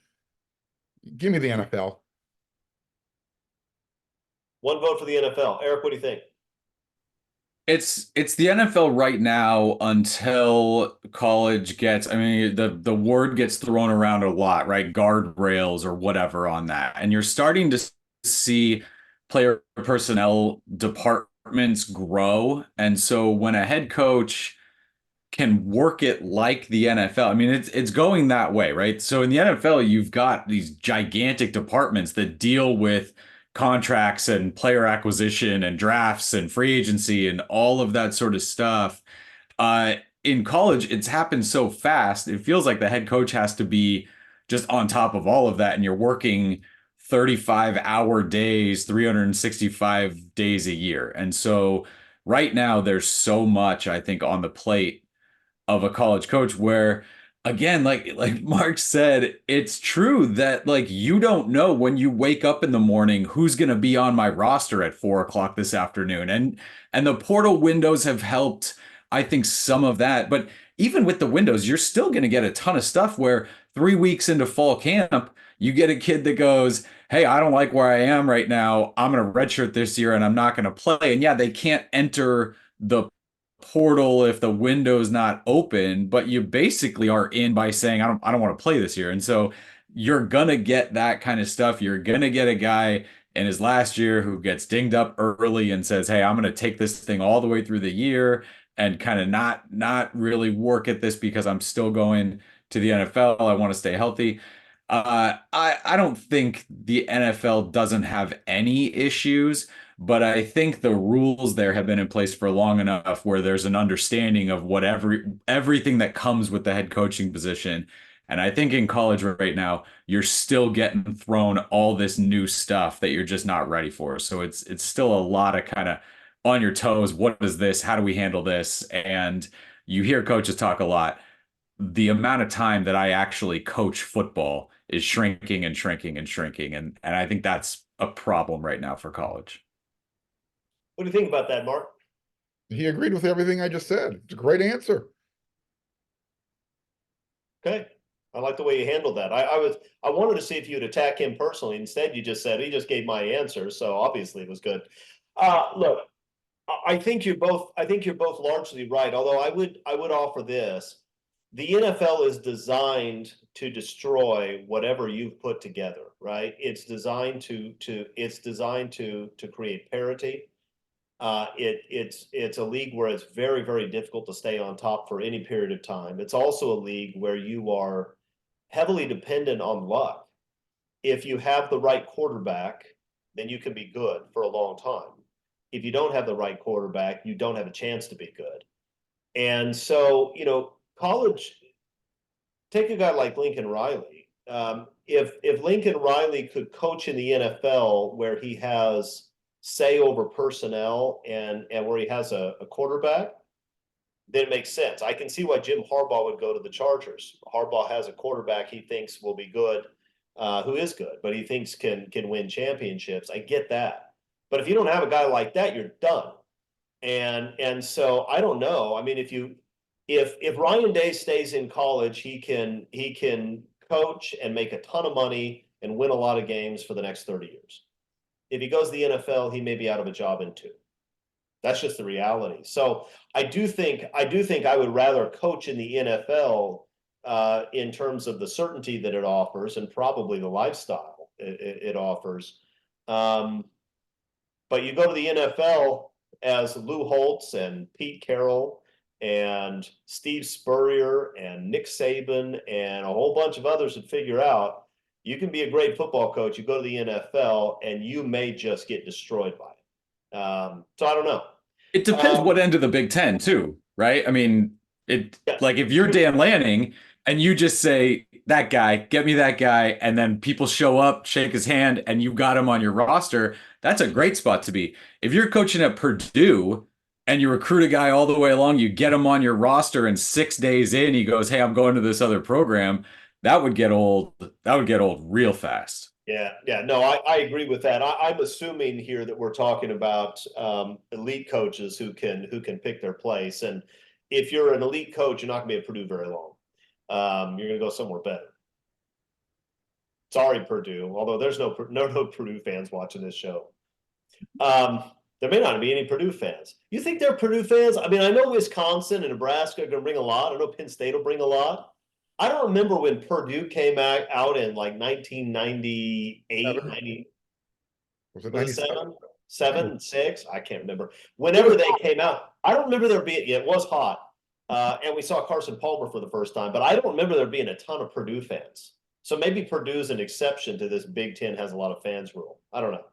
Give me the NFL. One vote for the NFL. Eric, what do you think? It's the NFL right now until college gets, I mean, the word gets thrown around a lot, right? Guardrails or whatever on that. And you're starting to see player personnel departments grow. And so when a head coach can work it like the NFL, I mean, it's going that way, right? So in the NFL, you've got these gigantic departments that deal with contracts and player acquisition and drafts and free agency and all of that sort of stuff. In college, it's happened so fast. It feels like the head coach has to be just on top of all of that. And you're working 35-hour days, 365 days a year. And so right now there's so much, I think, on the plate of a college coach where, again, like Mark said, it's true that like you don't know when you wake up in the morning who's going to be on my roster at 4 o'clock this afternoon. And the portal windows have helped, I think, some of that. But even with the windows, you're still going to get a ton of stuff where 3 weeks into fall camp, you get a kid that goes, hey, I don't like where I am right now. I'm going to redshirt this year and I'm not going to play. And yeah, they can't enter the portal if the window's not open, but you basically are in by saying, I don't want to play this year. And so you're going to get that kind of stuff. You're going to get a guy in his last year who gets dinged up early and says, hey, I'm going to take this thing all the way through the year and kind of not really work at this because I'm still going to the NFL. I want to stay healthy. I don't think the NFL doesn't have any issues, but I think the rules there have been in place for long enough where there's an understanding of everything that comes with the head coaching position. And I think in college right now, you're still getting thrown all this new stuff that you're just not ready for. So it's still a lot of kind of on your toes. What is this? How do we handle this? And you hear coaches talk a lot. The amount of time that I actually coach football is shrinking and shrinking and shrinking. And I think that's a problem right now for college. What do you think about that, Mark? He agreed with everything I just said. It's a great answer. Okay. I like the way you handled that. I wanted to see if you'd attack him personally. Instead, you just said he just gave my answer, so obviously it was good. Look, I think you're both largely right. Although I would offer this: the NFL is designed to destroy whatever you've put together, right? It's designed to create parity. It's a league where it's very, very difficult to stay on top for any period of time. It's also a league where you are heavily dependent on luck. If you have the right quarterback, then you can be good for a long time. If you don't have the right quarterback, you don't have a chance to be good. And so, college, take a guy like Lincoln Riley. If Lincoln Riley could coach in the NFL where he has say over personnel and where he has a quarterback, then it makes sense. I can see why Jim Harbaugh would go to the Chargers. Harbaugh has a quarterback he thinks will be good, who is good, but he thinks can win championships. I get that. But if you don't have a guy like that, you're done. And so I don't know. I mean, if you if Ryan Day stays in college, he can coach and make a ton of money and win a lot of games for the next 30 years. If he goes to the NFL, he may be out of a job in 2. That's just the reality. So I do think I would rather coach in the NFL in terms of the certainty that it offers and probably the lifestyle it offers. But you go to the NFL as Lou Holtz and Pete Carroll and Steve Spurrier and Nick Saban and a whole bunch of others that figure out you can be a great football coach. You go to the NFL and you may just get destroyed by it. So I don't know. It depends what end of the Big Ten too, right? I mean, like if you're Dan Lanning and you just say that guy, get me that guy, and then people show up, shake his hand, and you got him on your roster, that's a great spot to be. If you're coaching at Purdue and you recruit a guy all the way along, you get him on your roster, and 6 days in, he goes, "Hey, I'm going to this other program." That would get old. That would get old real fast. Yeah. No, I agree with that. I'm assuming here that we're talking about elite coaches who can pick their place. And if you're an elite coach, you're not going to be at Purdue very long. You're going to go somewhere better. Sorry, Purdue. Although there's no Purdue fans watching this show. There may not be any Purdue fans. You think they're Purdue fans? I mean, I know Wisconsin and Nebraska are going to bring a lot. I know Penn State will bring a lot. I don't remember when Purdue came out in like 1998, 90. Was it 97? 7, 6? I can't remember. Whenever they came out, I don't remember there being, it was hot. And we saw Carson Palmer for the first time, but I don't remember there being a ton of Purdue fans. So maybe Purdue's an exception to this Big Ten has a lot of fans rule. I don't know.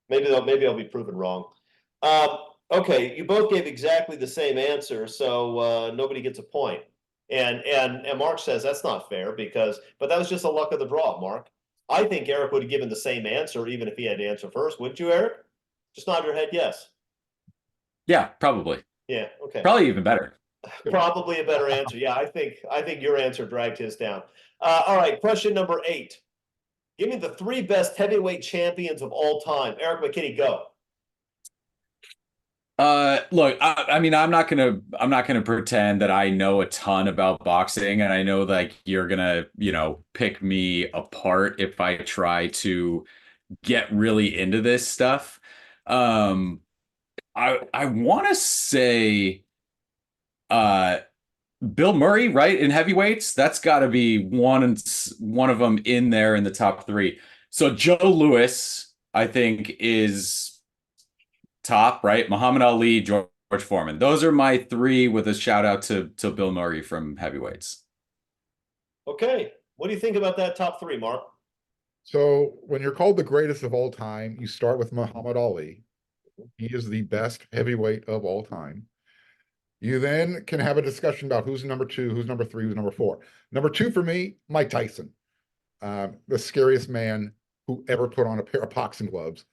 Maybe I'll be proven wrong. Okay, you both gave exactly the same answer, so nobody gets a point. And Mark says that's not fair but that was just the luck of the draw, Mark. I think Eric would have given the same answer even if he had to answer first, wouldn't you, Eric? Just nod your head, yes. Yeah, probably. Yeah, okay. Probably even better. Probably a better answer. Yeah, I think your answer dragged his down. All right, question number 8. Give me the 3 best heavyweight champions of all time. Eric McKinney, go. Look, I mean, I'm not gonna pretend that I know a ton about boxing, and I know like you're gonna, pick me apart if I try to get really into this stuff. I want to say, Bill Murray, right, in heavyweights. That's got to be one of them in there in the top 3. So Joe Louis, I think, is top, right? Muhammad Ali, George Foreman. Those are my 3 with a shout out to Bill Murray from heavyweights. Okay. What do you think about that top 3, Mark? So when you're called the greatest of all time, you start with Muhammad Ali. He is the best heavyweight of all time. You then can have a discussion about who's number 2, who's number 3, who's number 4. Number 2 for me, Mike Tyson, the scariest man who ever put on a pair of boxing gloves.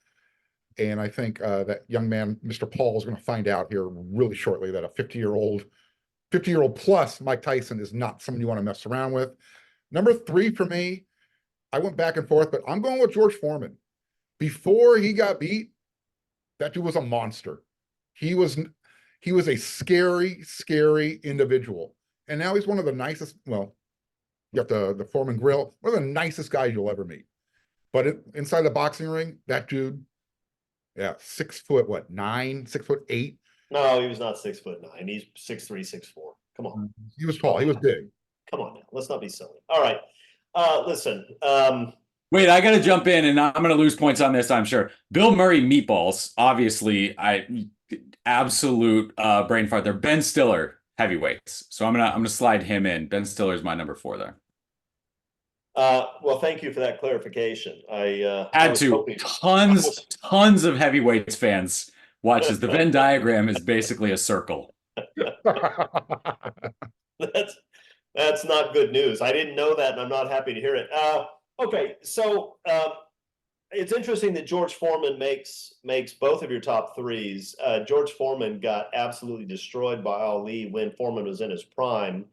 And I think that young man, Mr. Paul, is going to find out here really shortly that a 50-year-old plus Mike Tyson is not someone you want to mess around with. Number 3 for me, I went back and forth, but I'm going with George Foreman. Before he got beat, that dude was a monster. He was a scary, scary individual. And now he's one of the nicest, well, you got the Foreman grill, one of the nicest guys you'll ever meet. But inside the boxing ring, that dude, yeah, 6 foot, 9, 6 foot 8. No, he was not 6 foot 9. He's 6'3", 6'4". Come on. He was tall. He was big. Come on now. Let's not be silly. All right. Listen. Wait, I got to jump in, and I'm going to lose points on this, I'm sure. Bill Murray meatballs, obviously, absolute brain fart there. Ben Stiller heavyweights, so I'm gonna slide him in. Ben Stiller is my number 4 there. Well, thank you for that clarification. Tons of heavyweights fans watch this. The Venn diagram is basically a circle. That's not good news. I didn't know that, and I'm not happy to hear it. Okay, so it's interesting that George Foreman makes both of your top 3s. George Foreman got absolutely destroyed by Ali when Foreman was in his prime.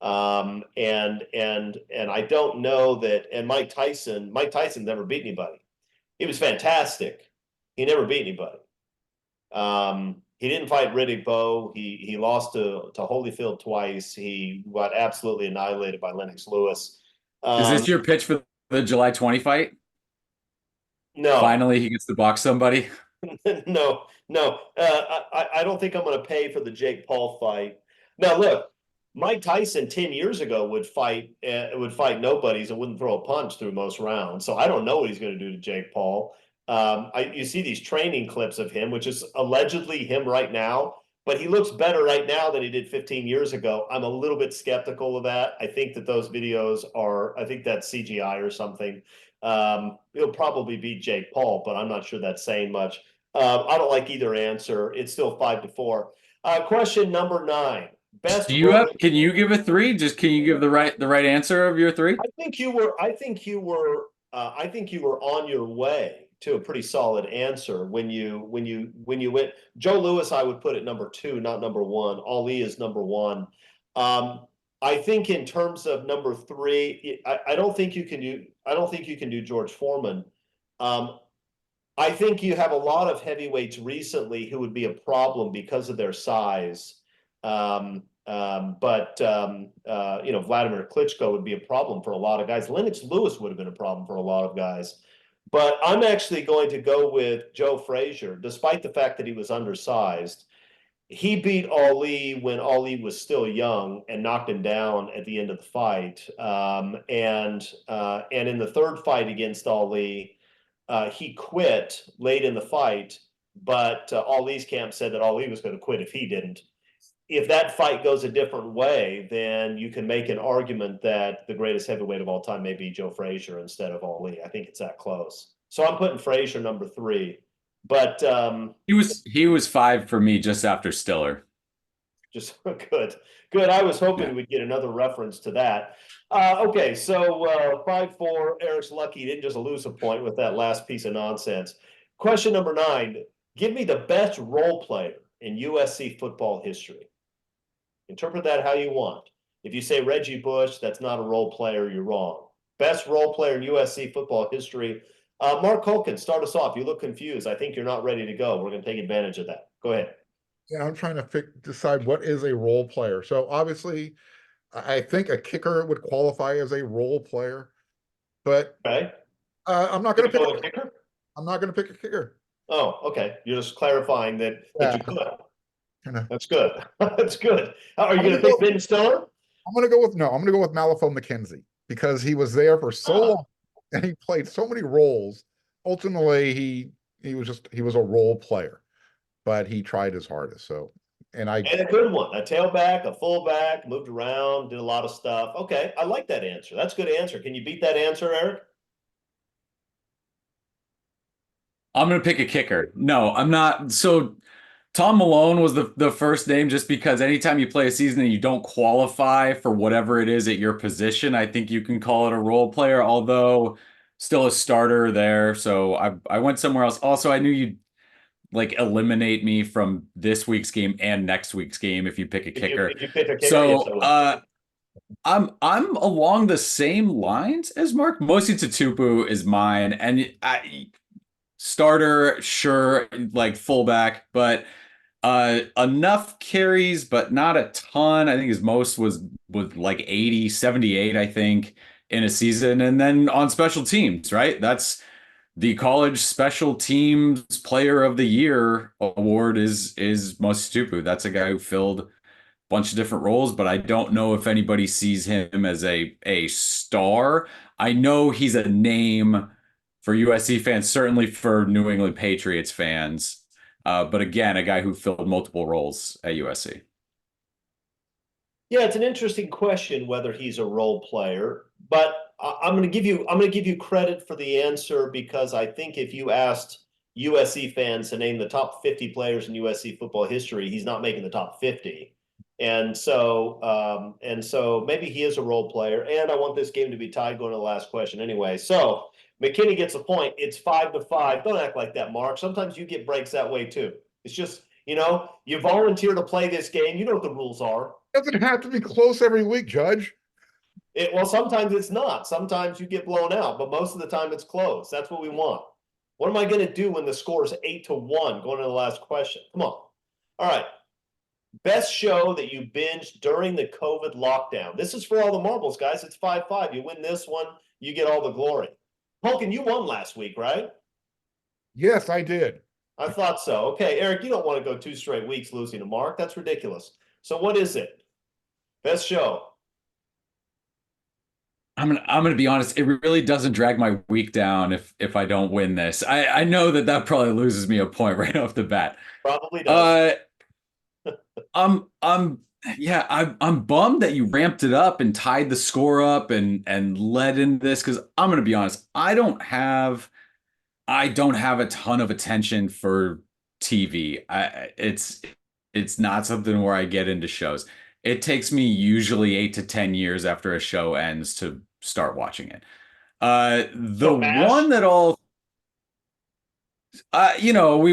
And I don't know that. And Mike Tyson never beat anybody. He was fantastic. He never beat anybody. He didn't fight Riddick Bowe. He lost to Holyfield twice. He got absolutely annihilated by Lennox Lewis. Is this your pitch for the July 20 fight? No. Finally, he gets to box somebody. No. I don't think I'm going to pay for the Jake Paul fight. Now, look, Mike Tyson 10 years ago would fight nobodies and wouldn't throw a punch through most rounds. So I don't know what he's going to do to Jake Paul. You see these training clips of him, which is allegedly him right now, but he looks better right now than he did 15 years ago. I'm a little bit skeptical of that. I think that those videos I think that's CGI or something. He'll probably beat Jake Paul, but I'm not sure that's saying much. I don't like either answer. It's still 5-4. Question number 9. Best. Can you give a 3? Just can you give the right answer of your 3? I think you were on your way to a pretty solid answer when you went. Joe Louis, I would put at number 2, not number 1. Ali is number 1. I think in terms of number 3, I don't think you can do George Foreman. I think you have a lot of heavyweights recently who would be a problem because of their size. Vladimir Klitschko would be a problem for a lot of guys. Lennox Lewis would have been a problem for a lot of guys. But I'm actually going to go with Joe Frazier, despite the fact that he was undersized. He beat Ali when Ali was still young and knocked him down at the end of the fight. And in the third fight against Ali, he quit late in the fight, but Ali's camp said that Ali was going to quit if he didn't. If that fight goes a different way, then you can make an argument that the greatest heavyweight of all time may be Joe Frazier instead of Ali. I think it's that close. So I'm putting Frazier number 3. But he was 5 for me just after Stiller. Just good. I was hoping we'd get another reference to that. Okay, so 5-4. Eric's lucky he didn't just lose a point with that last piece of nonsense. Question number 9. Give me the best role player in USC football history. Interpret that how you want. If you say Reggie Bush, that's not a role player, you're wrong. Best role player in USC football history. Mark Holkin, start us off. You look confused. I think you're not ready to go. We're going to take advantage of that. Go ahead. Yeah, I'm trying to decide what is a role player. So obviously, I think a kicker would qualify as a role player, but okay. I'm not going to pick a kicker. I'm not going to pick a kicker. Oh, okay. You're just clarifying that you could. That's good. That's good. Are you going to pick Ben Stiller? I'm going to go with Malifaux McKenzie because he was there for so long and he played so many roles. Ultimately, he was a role player, but he tried his hardest. So, and a good one, a tailback, a fullback, moved around, did a lot of stuff. Okay, I like that answer. That's a good answer. Can you beat that answer, Eric? I'm going to pick a kicker. No, I'm not. So Tom Malone was the first name just because anytime you play a season and you don't qualify for whatever it is at your position, I think you can call it a role player, although still a starter there. So I went somewhere else. Also, I knew you'd eliminate me from this week's game and next week's game if you pick a kicker. If you pick a kicker, so I'm along the same lines as Mark. Mosi Tutupu is mine, and starter, sure, like fullback, but enough carries, but not a ton. I think his most was like 80, 78, I think, in a season. And then on special teams, right? That's the college special teams player of the year award is Mosi Tutupu. That's a guy who filled a bunch of different roles, but I don't know if anybody sees him as a star. I know he's a name for USC fans, certainly for New England Patriots fans. But again, a guy who filled multiple roles at USC. Yeah, it's an interesting question whether he's a role player, but I'm going to give you credit for the answer because I think if you asked USC fans to name the top 50 players in USC football history, he's not making the top 50. And so maybe he is a role player. And I want this game to be tied going to the last question anyway. So McKinney gets a point. It's 5-5. Don't act like that, Mark. Sometimes you get breaks that way too. It's just, you volunteer to play this game. You know what the rules are. It doesn't have to be close every week, Judge. Well, sometimes it's not. Sometimes you get blown out, but most of the time it's close. That's what we want. What am I going to do when the score is 8-1 going to the last question? Come on. All right. Best show that you binged during the COVID lockdown. This is for all the marbles, guys. It's 5-5. You win this one, you get all the glory. Hulkin, you won last week, right? Yes, I did. I thought so. Okay, Eric, you don't want to go 2 straight weeks losing to Mark. That's ridiculous. So what is it? Best show. I'm gonna be honest. It really doesn't drag my week down if I don't win this. I know that probably loses me a point right off the bat. Probably does. I'm yeah, I'm bummed that you ramped it up and tied the score up and led in this, because I'm gonna be honest, I don't have a ton of attention for TV. It's not something where I get into shows. It takes me usually 8 to 10 years after a show ends to start watching it. The So MASH? one that all I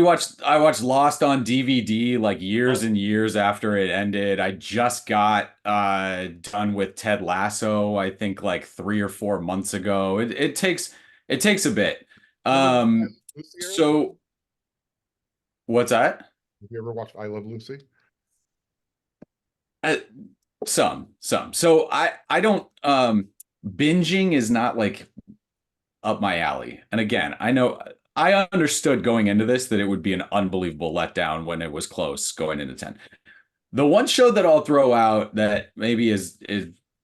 watched Lost on DVD like years and years after it ended. I just got done with Ted Lasso, I think like 3 or 4 months ago. It takes a bit. So what's that? Have you ever watched I Love Lucy? Some. So I don't binging is not like up my alley. And again, I understood going into this that it would be an unbelievable letdown when it was close going into 10. The one show that I'll throw out that maybe is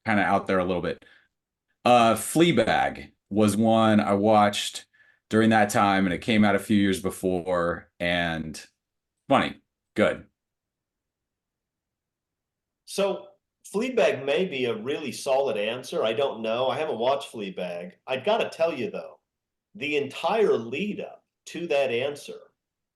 kind of out there a little bit. Fleabag was one I watched during that time, and it came out a few years before, and funny, good. So Fleabag may be a really solid answer. I don't know. I haven't watched Fleabag. I've got to tell you though, the entire lead up to that answer,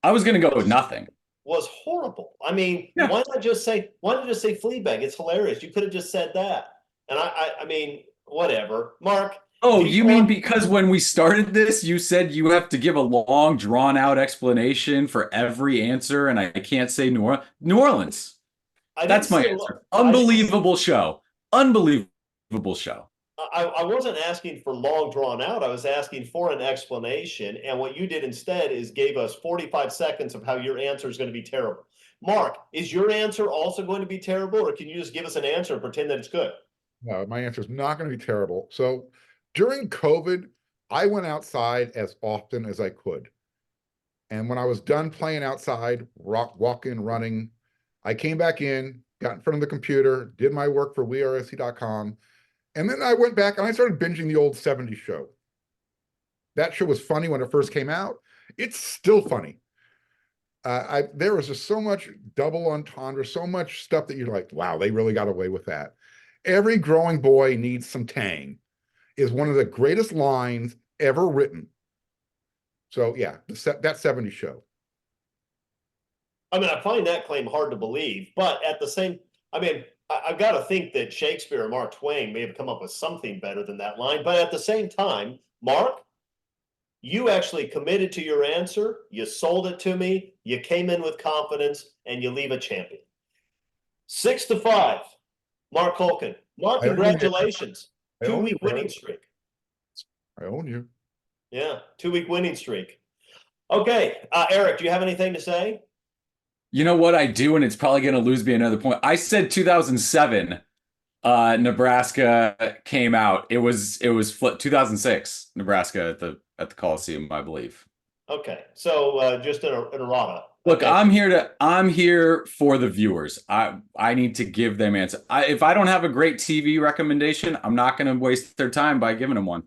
I was going to go with nothing. Was horrible. I mean, Yeah. why not just say Fleabag? It's hilarious. You could have just said that. And I mean, whatever. Mark. Oh, you mean because when we started this, you said you have to give a long, drawn out explanation for every answer, and I can't say New Orleans. That's my answer. Unbelievable show. Unbelievable show. I wasn't asking for long drawn out. I was asking for an explanation. And what you did instead is gave us 45 seconds of how your answer is going to be terrible. Mark, is your answer also going to be terrible, or can you just give us an answer and pretend that it's good? No, my answer is not going to be terrible. So during COVID, I went outside as often as I could. And when I was done playing outside, walking, running, I came back in, got in front of the computer, did my work for WeAreSC.com. And then I went back and I started binging the old 70s show. That show was funny when it first came out. It's still funny. There was just so much double entendre, so much stuff that you're like, wow, they really got away with that. Every growing boy needs some tang is one of the greatest lines ever written. So yeah, that 70s show. I mean, I find that claim hard to believe, but at the same, I mean, I've got to think that Shakespeare or Mark Twain may have come up with something better than that line. But at the same time, Mark, you actually committed to your answer. You sold it to me. You came in with confidence, and you leave a champion. 6-5, Mark Holkin. Mark, congratulations. 2-week winning streak. I own you. Yeah, 2-week winning streak. Okay, Eric, do you have anything to say? You know what I do, and it's probably going to lose me another point. I said 2007, Nebraska came out. It was 2006, Nebraska at the Coliseum, I believe. Okay, so just an errata. Look, okay. I'm here for the viewers. I need to give them answer. If I don't have a great TV recommendation, I'm not going to waste their time by giving them one.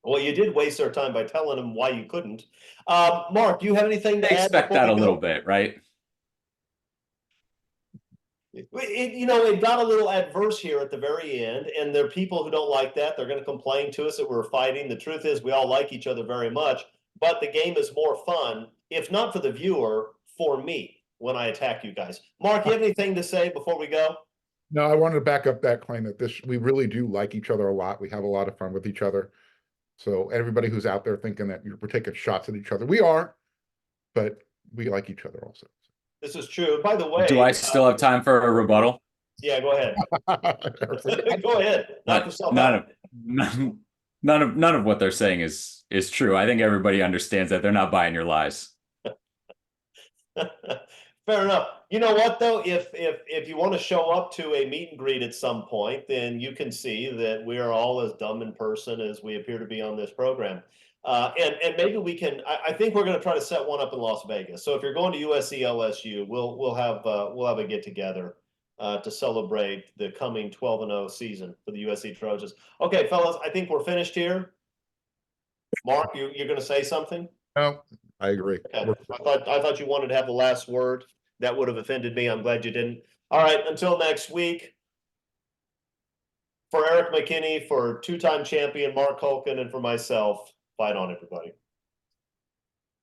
Well, you did waste their time by telling them why you couldn't. Mark, do you have anything to add? Expect that a little bit, right? It got a little adverse here at the very end, and there are people who don't like that. They're going to complain to us that we're fighting. The truth is we all like each other very much, but the game is more fun, if not for the viewer, for me when I attack you guys. Mark, you have anything to say before we go? No, I wanted to back up that claim that we really do like each other a lot. We have a lot of fun with each other. So everybody who's out there thinking that we're taking shots at each other, we are, but we like each other also. This is true. By the way, do I still have time for a rebuttal? Yeah, go ahead. Go ahead. Knock yourself out. None of what they're saying is true. I think everybody understands that. They're not buying your lies. Fair enough. You know what though? If you want to show up to a meet and greet at some point, then you can see that we are all as dumb in person as we appear to be on this program. And maybe we can. I think we're going to try to set one up in Las Vegas. So if you're going to USC LSU, we'll have a get together to celebrate the coming 12-0 season for the USC Trojans. Okay, fellas, I think we're finished here. Mark, you're going to say something? No, I agree. Okay. I thought you wanted to have the last word. That would have offended me. I'm glad you didn't. All right, until next week. For Eric McKinney, for two-time champion Mark Culkin, and for myself, fight on, everybody.